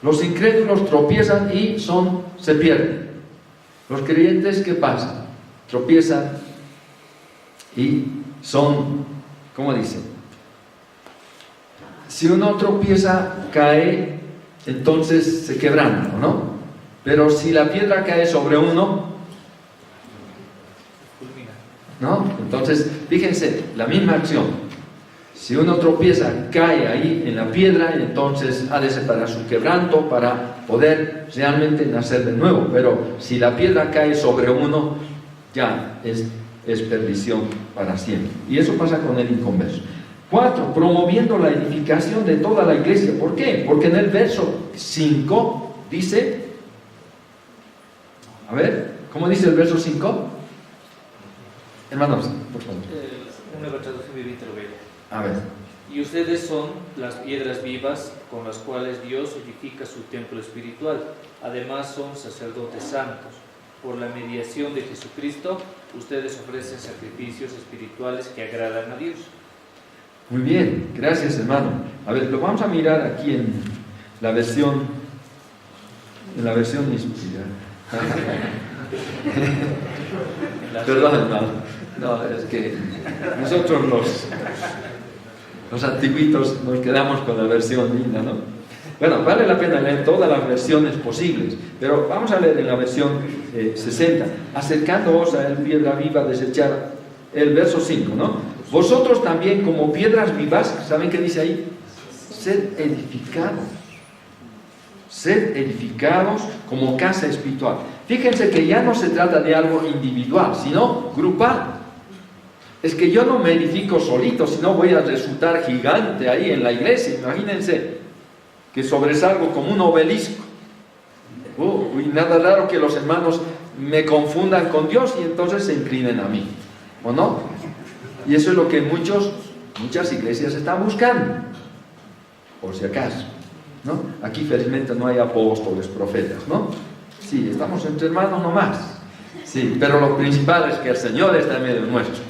Los incrédulos tropiezan y se pierden. Los creyentes, ¿qué pasa? Tropiezan y son, ¿cómo dice? Si uno tropieza, cae, entonces se quebranta, ¿no? Pero si la piedra cae sobre uno, ¿no? Entonces, fíjense, la misma acción. Si uno tropieza, cae ahí en la piedra, y entonces ha de separar su quebranto para poder realmente nacer de nuevo. Pero si la piedra cae sobre uno, ya es perdición para siempre. Y eso pasa con el inconverso. 4. Promoviendo la edificación de toda la iglesia. ¿Por qué? Porque en el verso 5 dice, a ver, ¿cómo dice el verso 5? Hermanos, por favor. Una traducción viviente lo veo. A ver. Y ustedes son las piedras vivas con las cuales Dios edifica su templo espiritual. Además son sacerdotes santos. Por la mediación de Jesucristo, ustedes ofrecen sacrificios espirituales que agradan a Dios. Muy bien, gracias hermano. A ver, lo vamos a mirar aquí en la versión inspirada. Perdón hermano. No, es que nosotros los antiguitos nos quedamos con la versión linda, ¿no? Bueno, vale la pena leer todas las versiones posibles, pero vamos a leer en la versión 60. Acercándoos a él, piedra viva, desechar el verso 5, ¿no? Vosotros también como piedras vivas, ¿saben qué dice ahí? Sed edificados como casa espiritual. Fíjense que ya no se trata de algo individual, sino grupal. Es que yo no me edifico solito, sino voy a resultar gigante ahí en la iglesia. Imagínense que sobresalgo como un obelisco. Y nada raro que los hermanos me confundan con Dios y entonces se inclinen a mí, ¿o no? Y eso es lo que muchas iglesias están buscando, por si acaso, ¿no? Aquí felizmente no hay apóstoles, profetas, ¿no? Sí, estamos entre hermanos nomás. Sí, pero lo principal es que el Señor está en medio nuestro.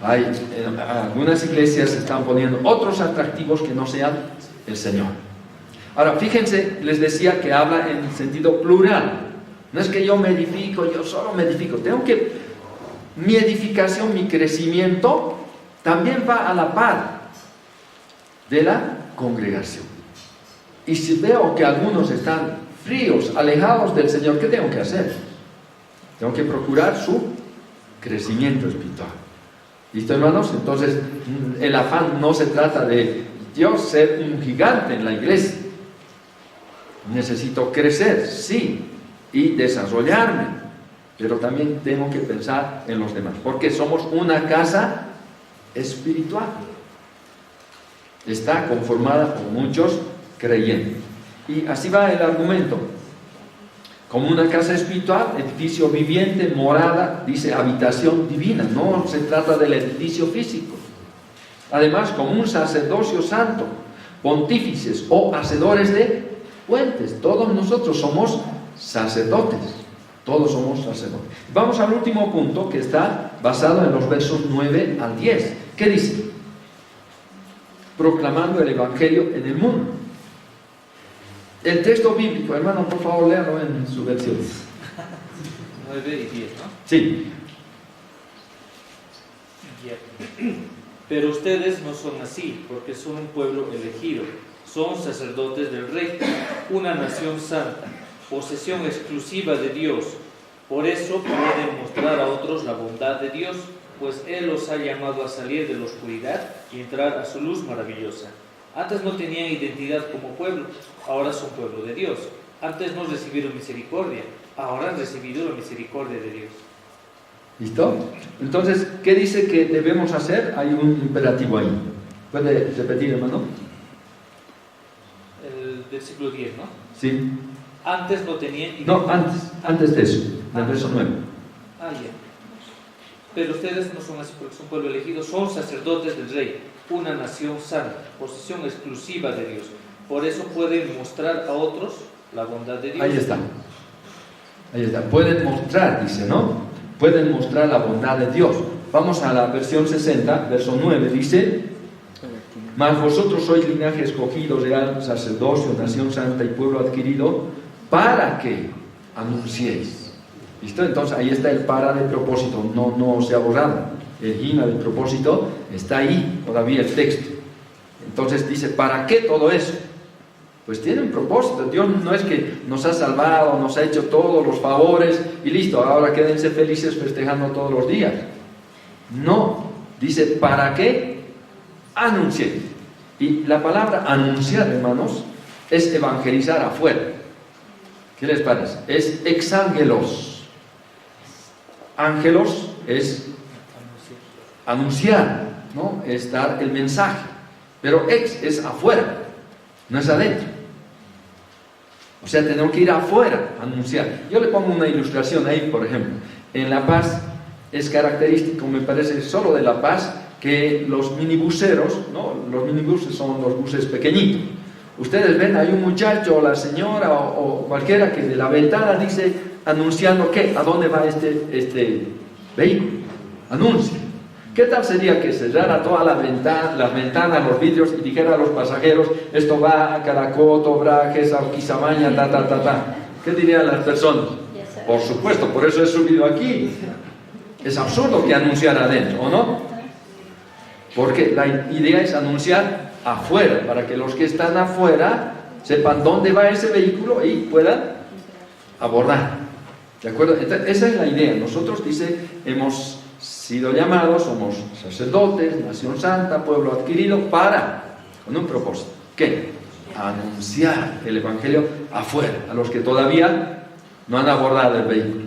Algunas iglesias se están poniendo otros atractivos que no sean el Señor. Ahora, fíjense, les decía que habla en sentido plural. No es que yo me edifico, yo solo me edifico. Mi edificación, mi crecimiento, también va a la par de la congregación. Y si veo que algunos están fríos, alejados del Señor, ¿qué tengo que hacer? Tengo que procurar su crecimiento espiritual. ¿Listo, hermanos? Entonces, el afán no se trata de yo ser un gigante en la iglesia. Necesito crecer, sí, y desarrollarme, pero también tengo que pensar en los demás, porque somos una casa espiritual. Está conformada por muchos creyentes. Y así va el argumento. Como una casa espiritual, edificio viviente, morada, dice habitación divina, no se trata del edificio físico. Además, como un sacerdocio santo, pontífices o hacedores de puentes. Todos nosotros somos sacerdotes. Todos somos sacerdotes. Vamos al último punto que está basado en los versos 9 al 10. ¿Qué dice? Proclamando el Evangelio en el mundo. El texto bíblico, hermano, por favor, léalo en su versión. 9 y 10, ¿no? Sí. Pero ustedes no son así, porque son un pueblo elegido, son sacerdotes del Rey, una nación santa, posesión exclusiva de Dios. Por eso pueden mostrar a otros la bondad de Dios, pues Él los ha llamado a salir de la oscuridad y entrar a su luz maravillosa. Antes no tenían identidad como pueblo, ahora son pueblo de Dios. Antes no recibieron misericordia, ahora han recibido la misericordia de Dios. ¿Listo? Entonces, ¿qué dice que debemos hacer? Hay un imperativo ahí. ¿Puede repetir, hermano? El del siglo 10, ¿no? Sí. Antes no tenían... No, antes de eso, del verso 9. Ah, ya. Pero ustedes no son así porque son pueblo elegido, son sacerdotes del Rey, una nación santa, posesión exclusiva de Dios. Por eso pueden mostrar a otros la bondad de Dios. Ahí está. Pueden mostrar, dice, ¿no? Pueden mostrar la bondad de Dios. Vamos a la versión 60, verso 9, dice: mas vosotros sois linaje escogido, real sacerdocio, nación santa y pueblo adquirido, para que anunciéis. ¿Listo? Entonces ahí está el para de propósito, no se ha borrado. El guina del propósito está ahí, todavía el texto. Entonces dice, ¿para qué todo eso? Pues tiene un propósito. Dios no es que nos ha salvado, nos ha hecho todos los favores y listo, ahora quédense felices festejando todos los días. No, dice, ¿para qué? Anunciar. Y la palabra anunciar, hermanos, es evangelizar afuera. ¿Qué les parece? Es exángelos. Ángelos es anunciar, ¿no? Es dar el mensaje. Pero ex es afuera, no es adentro. O sea, tenemos que ir afuera a anunciar. Yo le pongo una ilustración ahí, por ejemplo. En La Paz es característico, me parece, solo de La Paz, que los minibuseros, ¿no? Los minibuses son los buses pequeñitos. Ustedes ven, hay un muchacho o la señora o cualquiera que de la ventana dice, anunciando ¿qué? ¿A dónde va este vehículo? Anuncia. ¿Qué tal sería que cerrara todas las ventanas, los vidrios y dijera a los pasajeros, esto va a Caracoto, Brajes, a Quisamaña, ta? ¿Qué dirían las personas? Por supuesto, por eso he subido aquí. Es absurdo que anunciara adentro, ¿o no? Porque la idea es anunciar afuera, para que los que están afuera sepan dónde va ese vehículo y puedan abordar. ¿De acuerdo? Entonces, esa es la idea. Nosotros, dice, hemos sido llamados, somos sacerdotes, nación santa, pueblo adquirido, con un propósito. ¿Qué? Anunciar el Evangelio afuera, a los que todavía no han abordado el vehículo,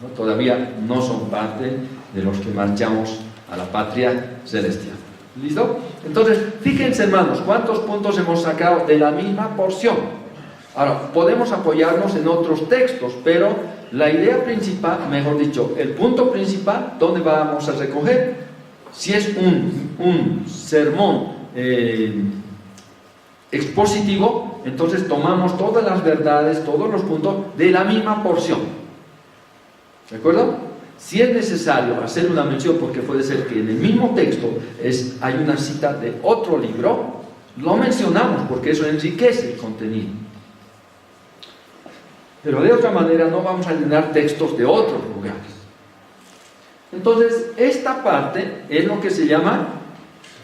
¿no? Todavía no son parte de los que marchamos a la patria celestial. ¿Listo? Entonces, fíjense, hermanos, cuántos puntos hemos sacado de la misma porción. Ahora, podemos apoyarnos en otros textos, pero la idea principal, mejor dicho, el punto principal, ¿dónde vamos a recoger? Si es un sermón expositivo, entonces tomamos todas las verdades, todos los puntos de la misma porción. ¿De acuerdo? Si es necesario hacer una mención, porque puede ser que en el mismo texto hay una cita de otro libro, lo mencionamos porque eso enriquece el contenido. Pero de otra manera no vamos a llenar textos de otros lugares. Entonces, esta parte es lo que se llama,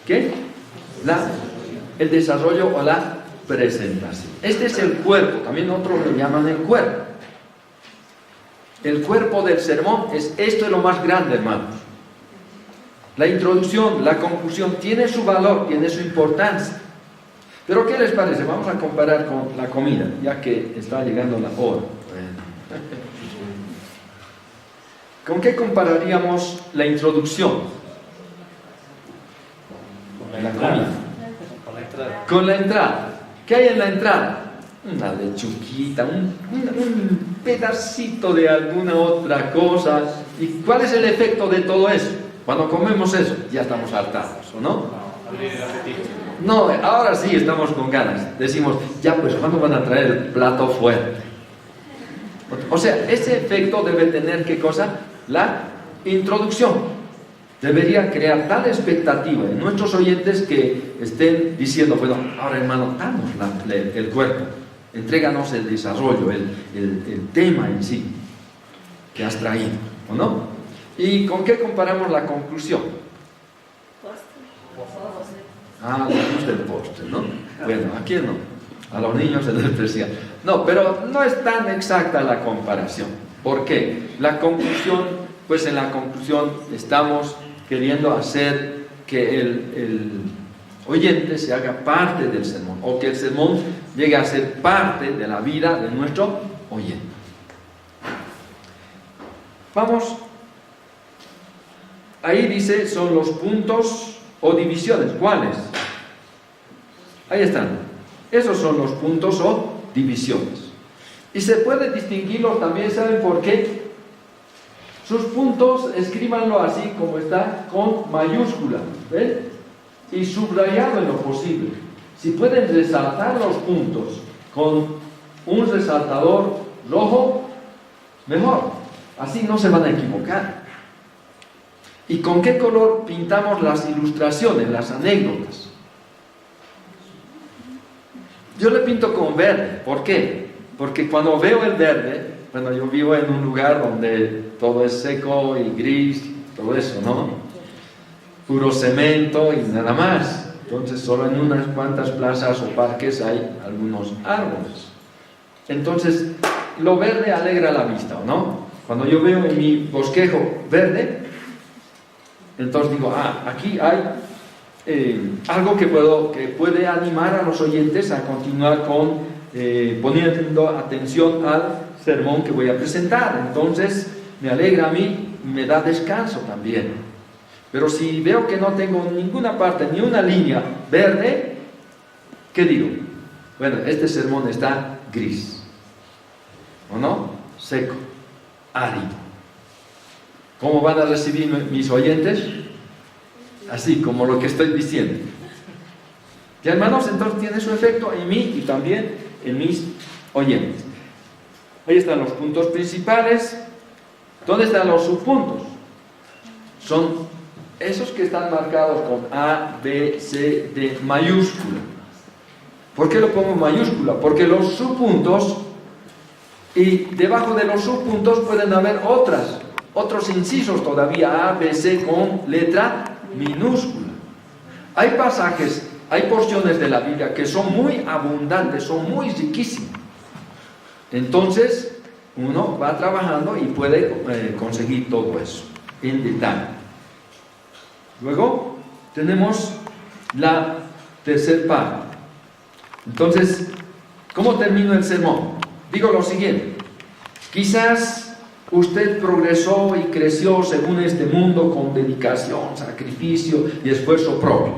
¿qué? El desarrollo o la presentación. Este es el cuerpo, también otros le llaman el cuerpo. El cuerpo del sermón esto es lo más grande, hermanos. La introducción, la conclusión, tiene su valor, tiene su importancia. Pero ¿qué les parece? Vamos a comparar con la comida, ya que está llegando la hora. ¿Con qué compararíamos la introducción? Con la comida. Con la entrada. Con la entrada. ¿Qué hay en la entrada? Una lechuguita, un pedacito de alguna otra cosa. ¿Y cuál es el efecto de todo eso? Cuando comemos eso, ya estamos hartados, ¿o no? No, ahora sí estamos con ganas. Decimos, ya pues, ¿cuándo van a traer el plato fuerte? O sea, ese efecto debe tener, ¿qué cosa? La introducción. Debería crear tal expectativa en nuestros oyentes que estén diciendo, bueno, ahora hermano, danos el cuerpo. Entréganos el desarrollo, el tema en sí que has traído, ¿o no? ¿Y con qué comparamos la conclusión? Les gusta el postre, ¿no? Bueno, ¿a quién no? A los niños se les desprecia. No, pero no es tan exacta la comparación. ¿Por qué? La conclusión, pues en la conclusión estamos queriendo hacer que el oyente se haga parte del sermón, o que el sermón llegue a ser parte de la vida de nuestro oyente. Vamos, ahí dice, son los puntos o divisiones. ¿Cuáles? Ahí están. Esos son los puntos o divisiones. Y se puede distinguirlos también, ¿saben por qué? Sus puntos, escríbanlo así como está, con mayúscula, ¿ven? Y subrayado en lo posible. Si pueden resaltar los puntos con un resaltador rojo, mejor. Así no se van a equivocar. ¿Y con qué color pintamos las ilustraciones, las anécdotas? Yo le pinto con verde. ¿Por qué? Porque cuando veo el verde, bueno, yo vivo en un lugar donde todo es seco y gris, todo eso, ¿no? Puro cemento y nada más. Entonces solo en unas cuantas plazas o parques hay algunos árboles. Entonces, lo verde alegra la vista, ¿o no? Cuando yo veo en mi bosquejo verde, entonces digo, aquí hay algo que puede animar a los oyentes a continuar con poniendo atención al sermón que voy a presentar. Entonces me alegra a mí, me da descanso también. Pero si veo que no tengo ninguna parte, ni una línea verde, ¿qué digo? Bueno, este sermón está gris, ¿o no? Seco, árido. ¿Cómo van a recibir mis oyentes? Así como lo que estoy diciendo. ¿Ya, hermanos? Entonces tiene su efecto en mí y también en mis oyentes. Ahí están los puntos principales. ¿Dónde están los subpuntos? Son esos que están marcados con A, B, C, D, mayúscula. ¿Por qué lo pongo en mayúscula? Porque los subpuntos, y debajo de los subpuntos pueden haber otros incisos todavía, A, B, C, con letra minúscula. Hay pasajes, hay porciones de la Biblia que son muy abundantes, son muy riquísimas. Entonces, uno va trabajando y puede conseguir todo eso en detalle. Luego, tenemos la tercera parte. Entonces, ¿cómo termino el sermón? Digo lo siguiente: quizás usted progresó y creció según este mundo con dedicación, sacrificio y esfuerzo propio,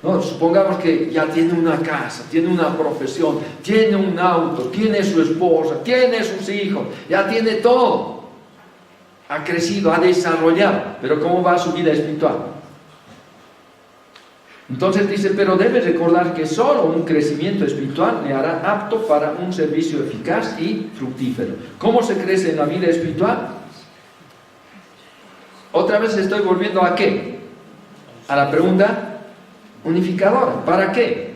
¿no? Supongamos que ya tiene una casa, tiene una profesión, tiene un auto, tiene su esposa, tiene sus hijos, ya tiene todo. Ha crecido, ha desarrollado, pero ¿cómo va su vida espiritual? Entonces dice, pero debe recordar que solo un crecimiento espiritual le hará apto para un servicio eficaz y fructífero. ¿Cómo se crece en la vida espiritual? Otra vez estoy volviendo ¿a qué? A la pregunta unificadora. ¿Para qué?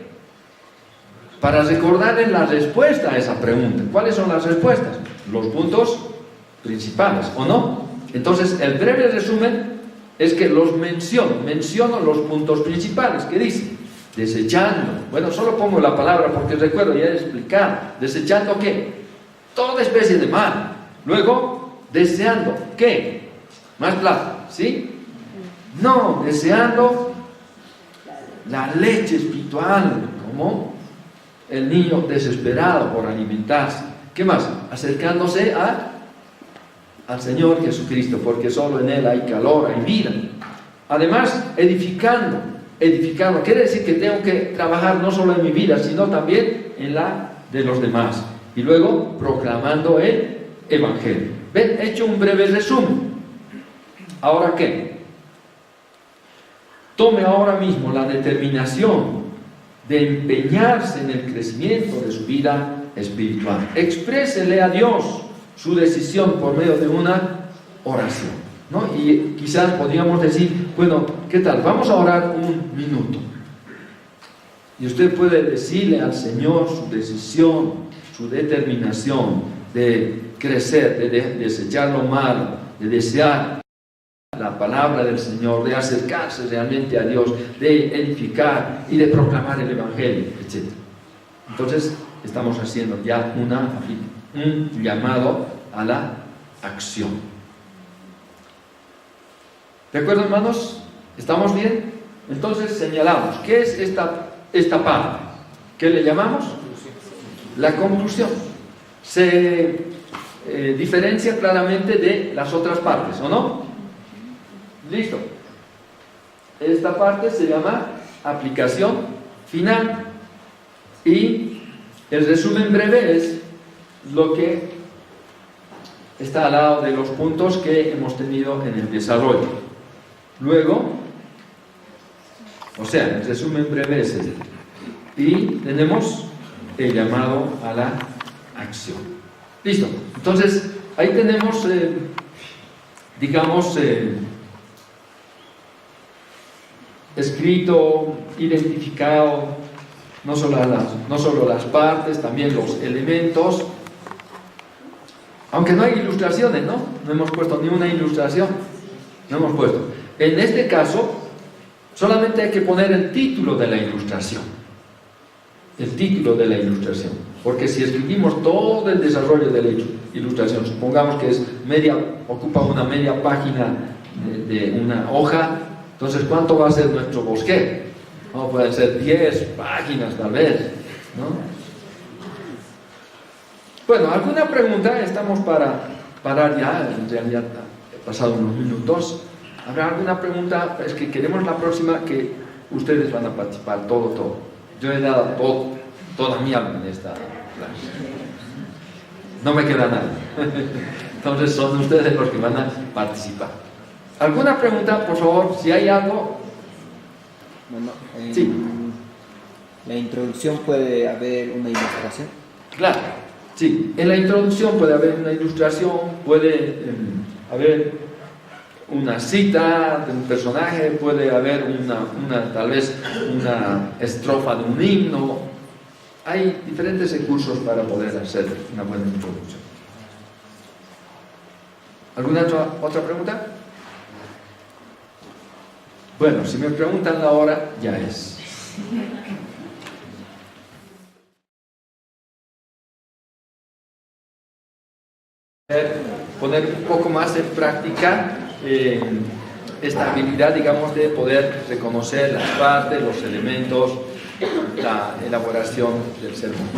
Para recordarles la respuesta a esa pregunta. ¿Cuáles son las respuestas? Los puntos principales, ¿o no? Entonces, el breve resumen es que los menciono los puntos principales. ¿Qué dice? Desechando. Bueno, solo pongo la palabra porque recuerdo ya he explicado. ¿Desechando qué? Toda especie de mal. Luego, deseando ¿qué? Más plata, ¿sí? No, deseando la leche espiritual, como el niño desesperado por alimentarse. ¿Qué más? Acercándose al Señor Jesucristo, porque solo en Él hay calor, hay vida. Además, edificando, quiere decir que tengo que trabajar no solo en mi vida, sino también en la de los demás. Y luego, proclamando el Evangelio. ¿Ven? He hecho un breve resumen. ¿Ahora qué? Tome ahora mismo la determinación de empeñarse en el crecimiento de su vida espiritual. Exprésele a Dios su decisión por medio de una oración, ¿no? Y quizás podríamos decir, bueno, ¿qué tal? Vamos a orar un minuto. Y usted puede decirle al Señor su decisión, su determinación de crecer, de desechar lo malo, de desear la palabra del Señor, de acercarse realmente a Dios, de edificar y de proclamar el Evangelio, etc. Entonces, estamos haciendo ya un llamado a la acción. ¿De acuerdo, hermanos? ¿Estamos bien? Entonces señalamos, ¿qué es esta parte? ¿Qué le llamamos? La conclusión. Se diferencia claramente de las otras partes, ¿o no? Listo. Esta parte se llama aplicación final. Y el resumen breve es lo que está al lado de los puntos que hemos tenido en el desarrollo. Luego, o sea, en resumen breve es este. Y tenemos el llamado a la acción. Listo. Entonces, ahí tenemos, digamos, escrito, identificado, no solo las partes, también los elementos. Aunque no hay ilustraciones, ¿no? No hemos puesto ni una ilustración. No hemos puesto. En este caso, solamente hay que poner el título de la ilustración. El título de la ilustración. Porque si escribimos todo el desarrollo de la ilustración, supongamos que ocupa una media página de una hoja, entonces ¿cuánto va a ser nuestro bosquejo? No, pueden ser 10 páginas tal vez, ¿no? Bueno, ¿alguna pregunta? Estamos para parar ya, en realidad he pasado unos minutos. ¿Habrá alguna pregunta? Es que queremos la próxima que ustedes van a participar, todo. Yo he dado toda mi alma en esta clase. No me queda nada. Entonces son ustedes los que van a participar. ¿Alguna pregunta, por favor? Si hay algo. Sí. ¿La introducción puede haber una ilustración? Claro, sí. En la introducción puede haber una ilustración, puede haber una cita de un personaje, puede haber tal vez una estrofa de un himno. Hay diferentes recursos para poder hacer una buena introducción. ¿Alguna otra pregunta? Bueno, si me preguntan la hora, ya es. Poner un poco más en práctica esta habilidad, digamos, de poder reconocer las partes, los elementos, la elaboración del sermón.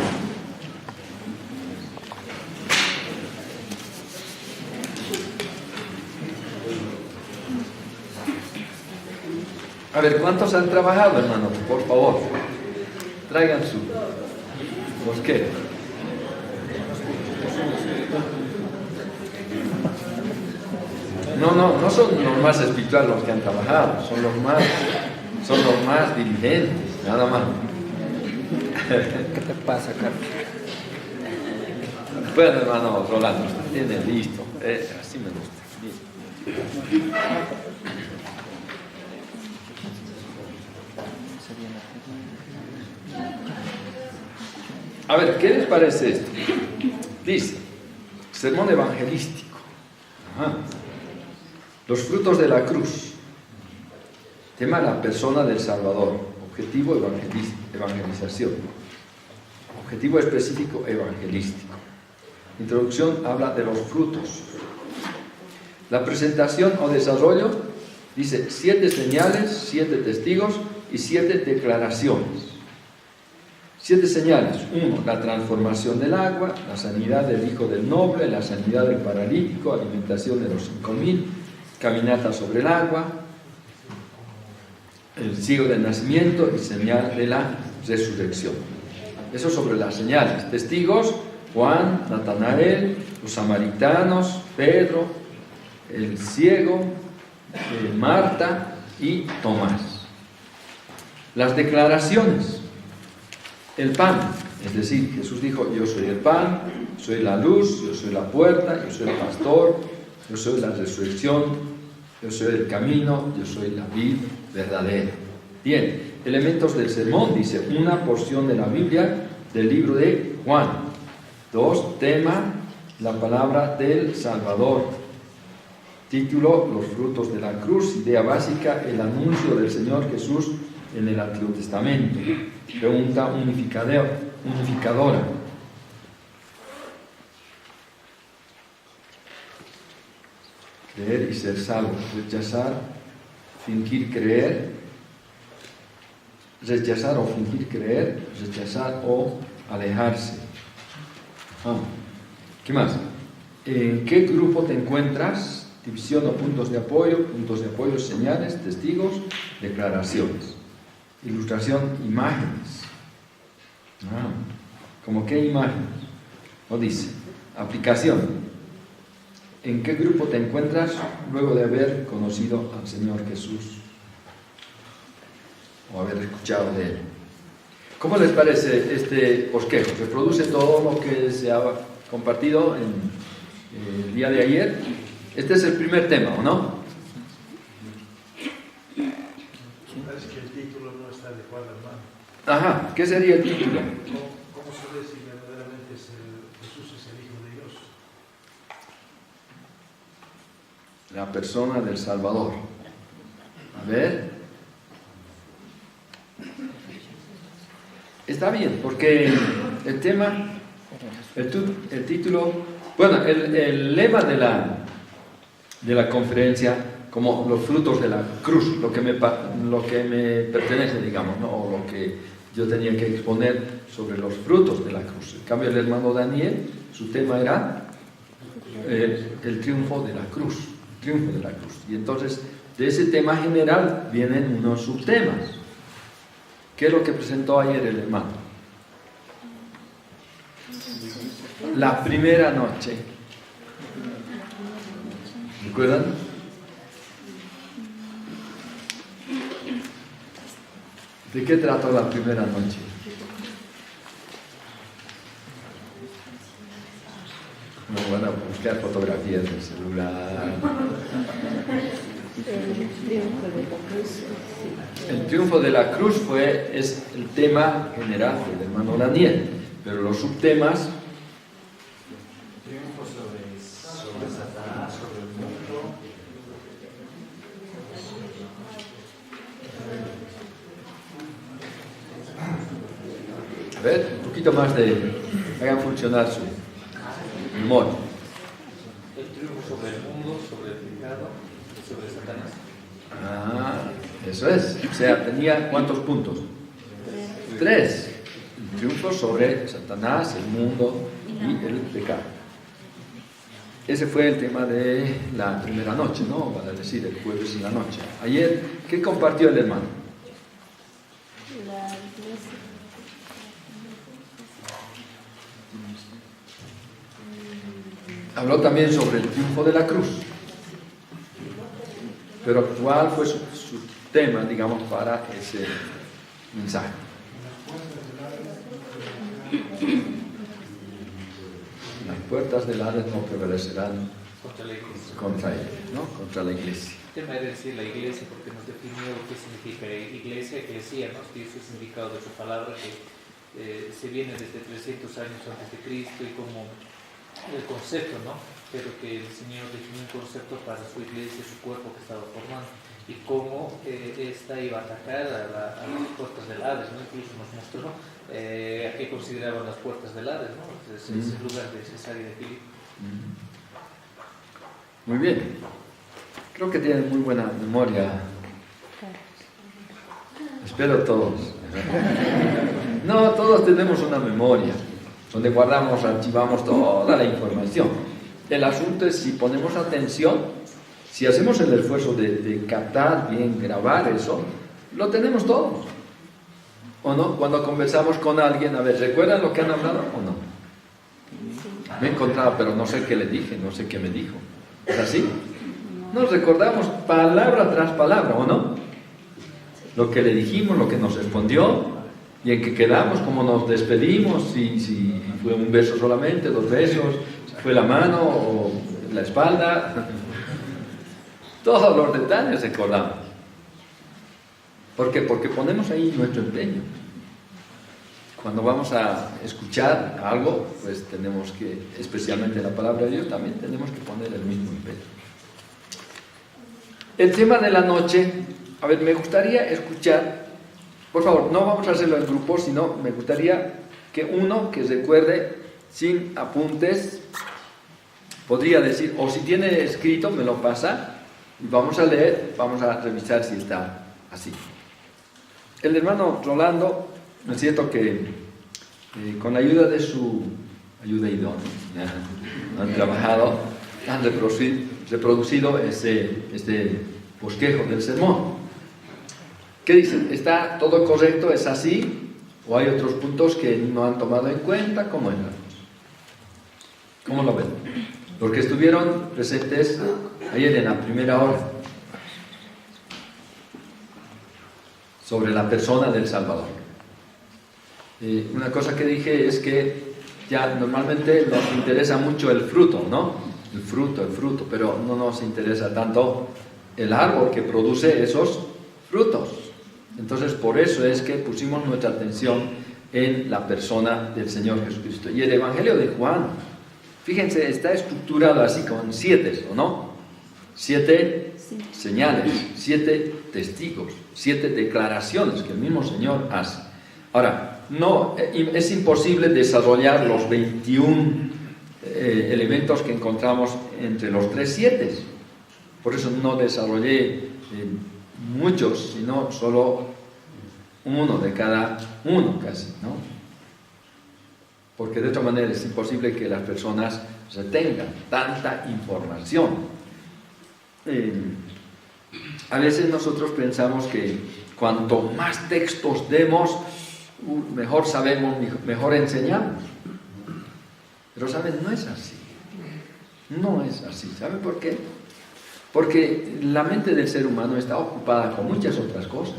A ver, ¿cuántos han trabajado, hermanos? Por favor, traigan su bosquejo. No son los más espirituales los que han trabajado, son los más diligentes, nada más. ¿Qué te pasa, Carlos? Bueno, hermano Rolando, tiene listo, así me gusta. Bien. A ver, ¿qué les parece esto? Dice, sermón evangelístico. Ajá. Los frutos de la cruz. Tema la persona del Salvador. Objetivo evangelización. Objetivo específico evangelístico. Introducción habla de los frutos. La presentación o desarrollo dice 7 señales, 7 testigos y 7 declaraciones. 7 señales. 1. La transformación del agua, la sanidad del hijo del noble, la sanidad del paralítico, alimentación de los 5,000, caminata sobre el agua, el ciego del nacimiento y señal de la resurrección. Eso sobre las señales. Testigos: Juan, Natanael, los samaritanos, Pedro, el ciego, Marta y Tomás. Las declaraciones. El pan, es decir, Jesús dijo: yo soy el pan, soy la luz, yo soy la puerta, yo soy el pastor, yo soy la resurrección, yo soy el camino, yo soy la vid verdadera. Bien, elementos del sermón, dice, una porción de la Biblia del libro de Juan. 2, tema, la palabra del Salvador. Título, los frutos de la cruz. Idea básica, el anuncio del Señor Jesús en el Antiguo Testamento. Pregunta unificadora. Creer y ser salvo. Rechazar, fingir creer. Rechazar o fingir creer. Rechazar o alejarse. ¿Qué más? ¿En qué grupo te encuentras? División o puntos de apoyo, señales, testigos, declaraciones. Ilustración, imágenes. ¿Cómo qué imágenes? No dice. Aplicación. ¿En qué grupo te encuentras luego de haber conocido al Señor Jesús? O haber escuchado de Él. ¿Cómo les parece este bosquejo? ¿Reproduce todo lo que se ha compartido en el día de ayer? Este es el primer tema, ¿o no? Parece que el título no está adecuado, hermano. Ajá, ¿qué sería el título? ¿Cómo saber si verdaderamente Jesús es el Hijo de Dios? La persona del Salvador. A ver. Está bien, porque el tema, el título, bueno, el lema de la conferencia, como los frutos de la cruz, lo que me pertenece, digamos, ¿no? O lo que yo tenía que exponer sobre los frutos de la cruz. En cambio, el hermano Daniel, su tema era el triunfo de la cruz, Y entonces, de ese tema general vienen unos subtemas. ¿Qué es lo que presentó ayer el hermano? La primera noche. ¿Recuerdan? ¿De qué trató la primera noche? No van a buscar fotografías del celular. El triunfo de la cruz es el tema general del hermano Daniel, pero los subtemas. Triunfo sobre Satanás, sobre el mundo. A ver, un poquito más hagan funcionar su memoria. El triunfo sobre el mundo, sobre el pecado, sobre Satanás. Ah, eso es. O sea, tenía ¿cuántos puntos? 3. El triunfo sobre Satanás, el mundo y el pecado. Ese fue el tema de la primera noche, ¿no? Para decir, el jueves en la noche. Ayer, ¿qué compartió el hermano? La iglesia. Habló también sobre el triunfo de la cruz. Pero ¿cuál fue su tema, digamos, para ese mensaje? Las puertas del Hades no prevalecerán contra él, ¿no? Contra la iglesia. El tema era decir la iglesia, porque nos definió qué significa iglesia, eclesía, ¿no? Que eso es indicado de su palabra, que se viene desde 300 años antes de Cristo, y como el concepto, ¿no? Pero que el Señor definió un concepto para su iglesia, su cuerpo que estaba formando, y cómo esta iba a atacar a las puertas del Hades, ¿no? Incluso nos mostró a qué consideraban las puertas del Hades, ¿no? Es el lugar de Cesarea de Filipo. Muy bien. Creo que tienen muy buena memoria. Espero todos. No, todos tenemos una memoria donde guardamos, archivamos toda la información. El asunto es si ponemos atención, si hacemos el esfuerzo de captar bien, grabar eso, lo tenemos todos. ¿O no? Cuando conversamos con alguien, a ver, ¿recuerdan lo que han hablado o no? Me he encontrado, pero no sé qué le dije, no sé qué me dijo. ¿Es así? Nos recordamos palabra tras palabra, ¿o no? Lo que le dijimos, lo que nos respondió, y en qué quedamos, cómo nos despedimos, si fue un beso solamente, 2 besos, si fue la mano o la espalda. Todos los detalles recordamos. ¿Por qué? Porque ponemos ahí nuestro empeño. Cuando vamos a escuchar algo, pues tenemos que, especialmente la palabra de Dios, también tenemos que poner el mismo empeño. El tema de la noche, a ver, me gustaría escuchar, por favor, no vamos a hacerlo en grupo, sino me gustaría que uno que recuerde sin apuntes, podría decir, o si tiene escrito, me lo pasa, y vamos a leer, vamos a revisar si está así. El hermano Rolando, ¿no es cierto que con la ayuda de su ayuda idónea, han trabajado, han reproducido este bosquejo del sermón? ¿Qué dicen? ¿Está todo correcto? ¿Es así? ¿O hay otros puntos que no han tomado en cuenta? ¿Cómo es la cosa? ¿Cómo lo ven? Los que estuvieron presentes ayer en la primera hora sobre la persona del Salvador. Una cosa que dije es que ya normalmente nos interesa mucho el fruto, ¿no? El fruto, pero no nos interesa tanto el árbol que produce esos frutos. Entonces, por eso es que pusimos nuestra atención en la persona del Señor Jesucristo. Y el Evangelio de Juan, fíjense, está estructurado así con 7, ¿o no? 7 señales, 7 testigos, 7 declaraciones que el mismo Señor hace. Ahora, no, es imposible desarrollar los 21 elementos que encontramos entre los 3 7. Por eso no desarrollé muchos, sino solo uno de cada uno casi, ¿no? Porque de otra manera es imposible que las personas retengan tanta información. A veces nosotros pensamos que cuanto más textos demos, mejor sabemos, mejor enseñamos. Pero ¿saben? No es así. No es así. ¿Saben por qué? Porque la mente del ser humano está ocupada con muchas otras cosas.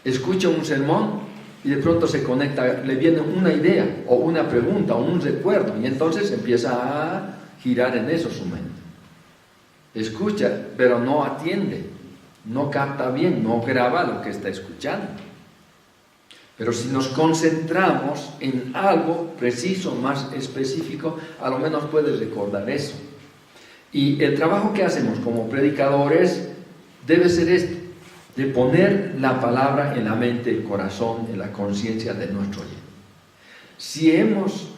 Escucha un sermón y de pronto se conecta, le viene una idea o una pregunta o un recuerdo y entonces empieza a girar en eso su mente. Escucha, pero no atiende, no capta bien, no graba lo que está escuchando. Pero si nos concentramos en algo preciso, más específico, a lo menos puedes recordar eso. Y el trabajo que hacemos como predicadores debe ser este, de poner la palabra en la mente, el corazón, en la conciencia de nuestro oyente. Si hemos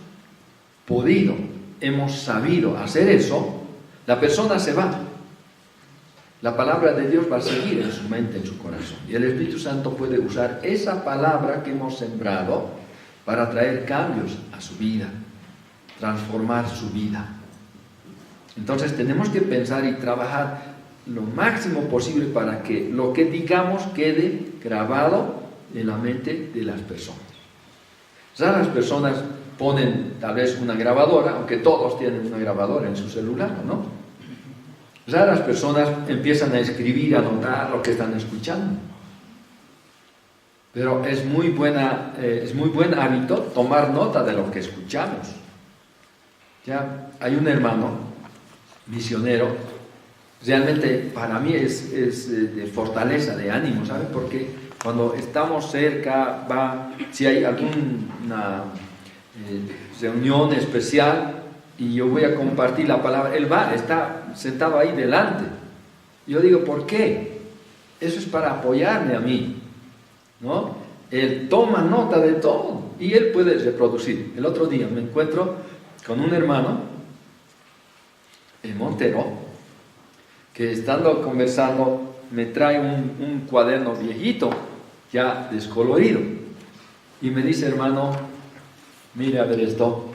podido, hemos sabido hacer eso, la persona se va. La palabra de Dios va a seguir en su mente, en su corazón. Y el Espíritu Santo puede usar esa palabra que hemos sembrado para traer cambios a su vida, transformar su vida. Entonces tenemos que pensar y trabajar lo máximo posible para que lo que digamos quede grabado en la mente de las personas. Ya las personas ponen tal vez una grabadora, aunque todos tienen una grabadora en su celular, ¿no? Ya las personas empiezan a escribir, a anotar lo que están escuchando. Pero es muy buen hábito tomar nota de lo que escuchamos. Ya hay un hermano misionero, realmente para mí es de fortaleza, de ánimo, ¿sabe? Porque cuando estamos cerca, si hay alguna reunión especial y yo voy a compartir la palabra, él está sentado ahí delante. Yo digo, ¿por qué? Eso es para apoyarme a mí, ¿no? Él toma nota de todo y él puede reproducir. El otro día me encuentro con un hermano en Montero que estando conversando me trae un cuaderno viejito ya descolorido y me dice, hermano, mire a ver esto,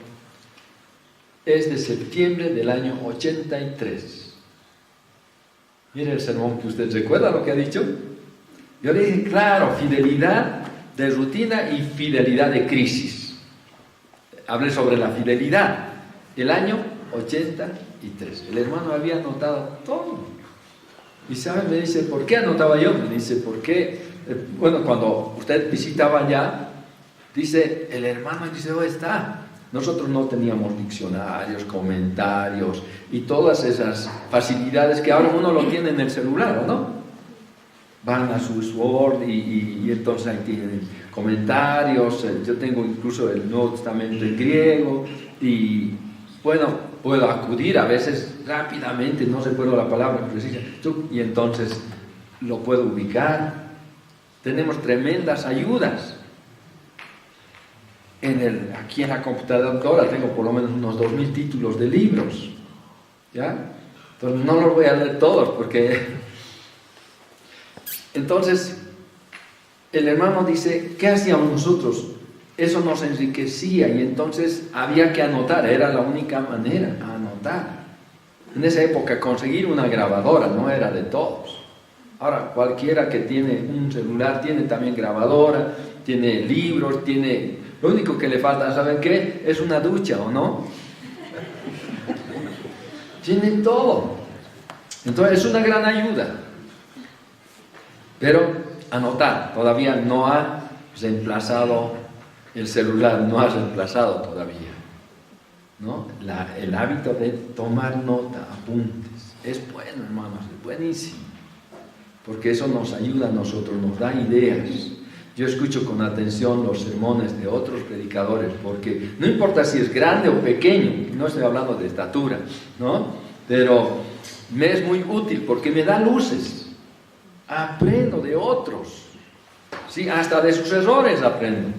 es de septiembre del año 83. Mire el sermón que usted recuerda lo que ha dicho. Yo le dije, claro, fidelidad de rutina y fidelidad de crisis. Hablé sobre la fidelidad, el año 83. El hermano había anotado todo. Y sabe, me dice, ¿por qué anotaba yo? Me dice, ¿por qué? Bueno, cuando usted visitaba allá, dice, el hermano dice, ¿dónde está? Nosotros no teníamos diccionarios, comentarios y todas esas facilidades que ahora uno lo tiene en el celular, ¿no? Van a su Word y entonces ahí tienen comentarios. Yo tengo incluso el Nuevo Testamento en griego y bueno, puedo acudir a veces rápidamente, no recuerdo la palabra precisa, y entonces lo puedo ubicar. Tenemos tremendas ayudas. Aquí en la computadora tengo por lo menos unos 2000 títulos de libros, ¿ya? Entonces no los voy a leer todos porque... Entonces el hermano dice, ¿qué hacíamos nosotros? Eso nos enriquecía y entonces había que anotar, era la única manera, anotar. En esa época conseguir una grabadora no era de todos. Ahora cualquiera que tiene un celular tiene también grabadora, tiene libros, tiene... Lo único que le falta, ¿saben qué? Es una ducha, ¿o no? Tiene todo. Entonces es una gran ayuda. Pero anotar, todavía no ha reemplazado el celular, no ha reemplazado todavía, ¿no? El hábito de tomar nota, apuntes, es bueno, hermanos, es buenísimo, porque eso nos ayuda a nosotros, nos da ideas. Yo escucho con atención los sermones de otros predicadores, porque no importa si es grande o pequeño, no estoy hablando de estatura, ¿no? Pero me es muy útil porque me da luces. Aprendo de otros, sí, hasta de sus errores aprendo.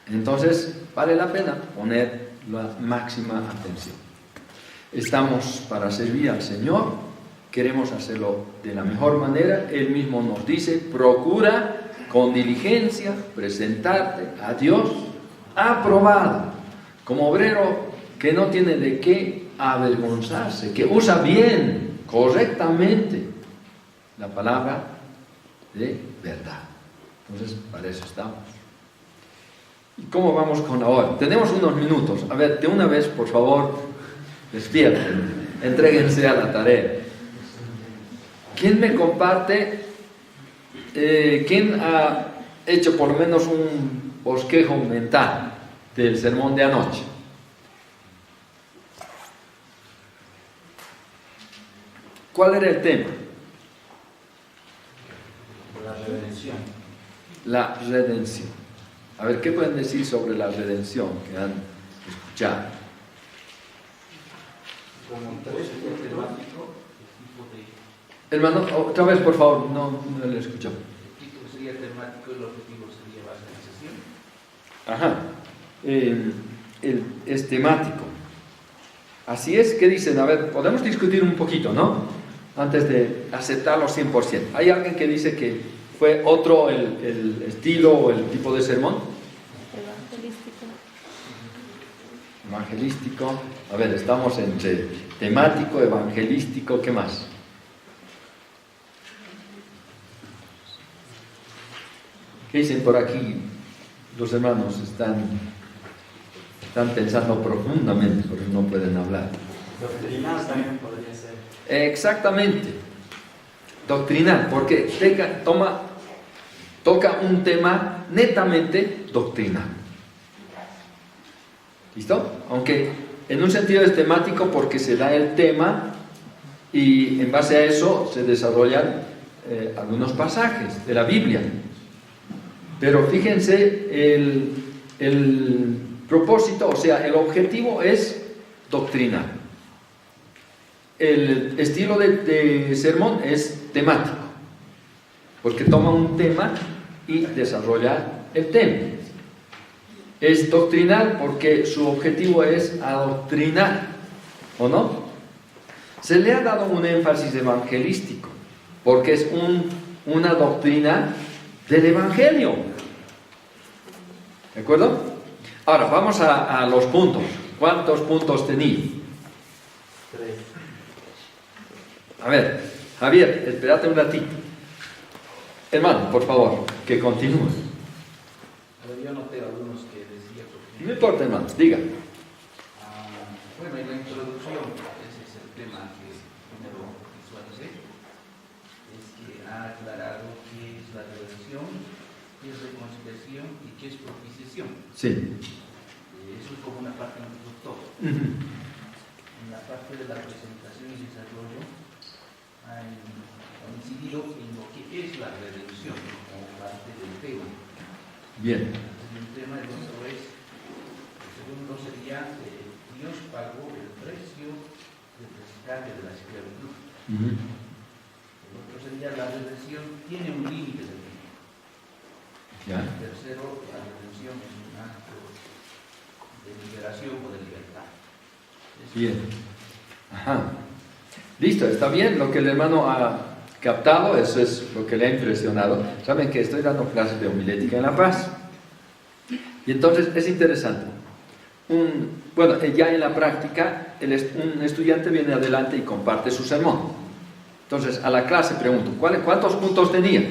Entonces vale la pena poner la máxima atención. Estamos para servir al Señor, queremos hacerlo de la mejor manera. Él mismo nos dice: procura con diligencia presentarte a Dios aprobado, como obrero que no tiene de qué avergonzarse, que usa bien, correctamente la palabra de verdad. Entonces, para eso estamos. ¿Y cómo vamos con la hora? Tenemos unos minutos. A ver, de una vez, por favor, despierten, entréguense a la tarea. ¿Quién me comparte? ¿Quién ha hecho por lo menos un bosquejo mental del sermón de anoche? ¿Cuál era el tema? La redención. La redención. A ver, ¿qué pueden decir sobre la redención que han escuchado? Como tres temático. Hermano, otra vez, por favor, no le escucho. El título sería temático y el objetivo sería evangelización. Ajá. Es temático. Así es, ¿qué dicen? A ver, podemos discutir un poquito, ¿no? Antes de aceptarlo 100%. ¿Hay alguien que dice que fue otro el estilo o el tipo de sermón? Evangelístico. A ver, estamos entre temático, evangelístico, ¿qué más? ¿Qué dicen por aquí? Los hermanos están pensando profundamente, porque no pueden hablar. Doctrinal también podría ser. Exactamente. Doctrinal, porque toca un tema netamente doctrinal. ¿Listo? Aunque en un sentido es temático porque se da el tema y en base a eso se desarrollan algunos pasajes de la Biblia. Pero fíjense, el propósito, o sea, el objetivo es doctrinal. El estilo de sermón es temático, porque toma un tema y desarrolla el tema. Es doctrinal porque su objetivo es adoctrinar, ¿o no? Se le ha dado un énfasis evangelístico, porque es una doctrina del Evangelio. ¿De acuerdo? Ahora, vamos a los puntos. ¿Cuántos puntos tenía? 3. A ver, Javier, espérate un ratito. Hermano, por favor, que continúe. Yo noté algunos que decía... No importa, hermano, diga. Bueno, en la introducción, ese es el tema que primero visualicé, es que ha aclarado qué es la redención, qué es reconciliación y qué es propiciación. Sí. Eso es como una parte introductoria. En la parte de la presentación y desarrollo han incidido en lo que es la redención como parte del tema. Bien. El tema del otro es, el segundo sería, Dios pagó el precio del rescate de la esclavitud. El otro sería, la redención tiene un límite de tiempo. Ya. El tercero, la redención es un acto de liberación o de libertad. Bien. Ajá. Listo, está bien lo que el hermano ha captado, eso es lo que le ha impresionado. Saben que estoy dando clases de homilética en La Paz. Y entonces es interesante. Bueno, ya en la práctica, un estudiante viene adelante y comparte su sermón. Entonces, a la clase pregunto, ¿cuántos puntos tenía?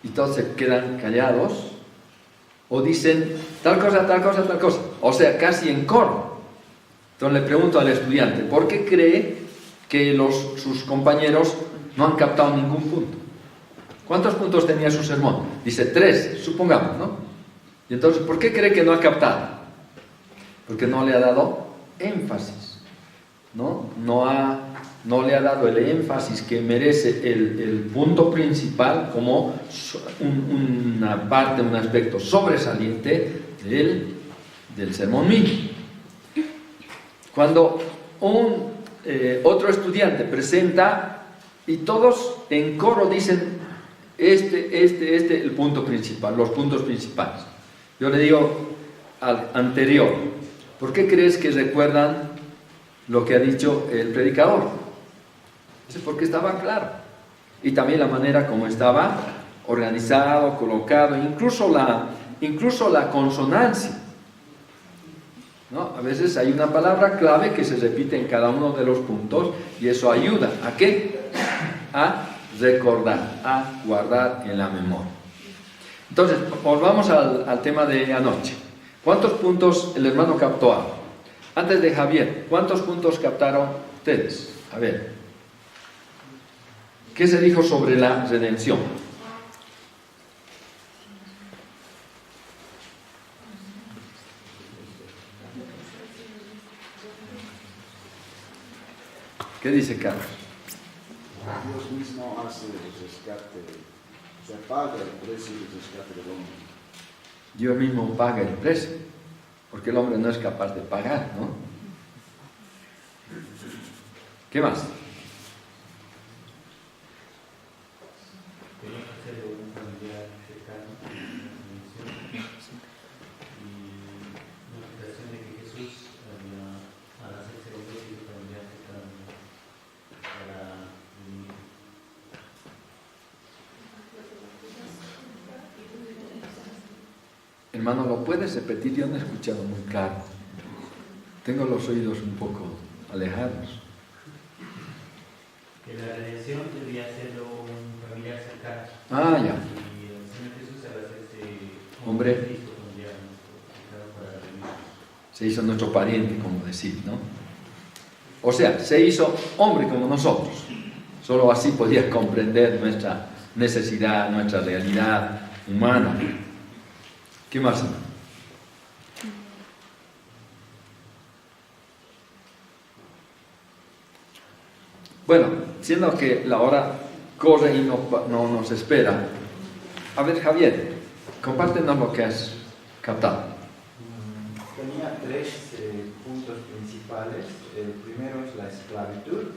Y todos se quedan callados o dicen tal cosa, tal cosa, tal cosa. O sea, casi en coro. Entonces le pregunto al estudiante, ¿por qué cree que sus compañeros no han captado ningún punto? ¿Cuántos puntos tenía su sermón? Dice 3, supongamos, ¿no? Y entonces, ¿por qué cree que no ha captado? Porque no le ha dado énfasis, ¿no? No le ha dado el énfasis que merece el punto principal como una parte, un aspecto sobresaliente del sermón mismo. Cuando otro estudiante presenta y todos en coro dicen el punto principal, los puntos principales. Yo le digo al anterior, ¿por qué crees que recuerdan lo que ha dicho el predicador? Porque estaba claro. Y también la manera como estaba organizado, colocado, incluso la consonancia, ¿no? A veces hay una palabra clave que se repite en cada uno de los puntos y eso ayuda ¿a qué? A recordar, a guardar en la memoria. Entonces, volvamos al tema de anoche. ¿Cuántos puntos el hermano captó? Antes de Javier, ¿cuántos puntos captaron ustedes? A ver, ¿qué se dijo sobre la redención? ¿Qué dice Carlos? Dios mismo hace el rescate, o sea, paga el precio del rescate del hombre. Dios mismo paga el precio, porque el hombre no es capaz de pagar, ¿no? ¿Qué más? Hermano, ¿lo puedes repetir? Yo no he escuchado muy claro. Tengo los oídos un poco alejados. Que la redención debía ser un familiar cercano. Ah, ya. Y el Señor Jesús al hacerse hombre, se hizo nuestro pariente, como decir, ¿no? O sea, se hizo hombre como nosotros. Solo así podía comprender nuestra necesidad, nuestra realidad humana. ¿Qué más? Bueno, siendo que la hora corre y no nos espera, a ver, Javier, compártenos lo que has captado. Tenía 3 puntos principales. El primero es la esclavitud,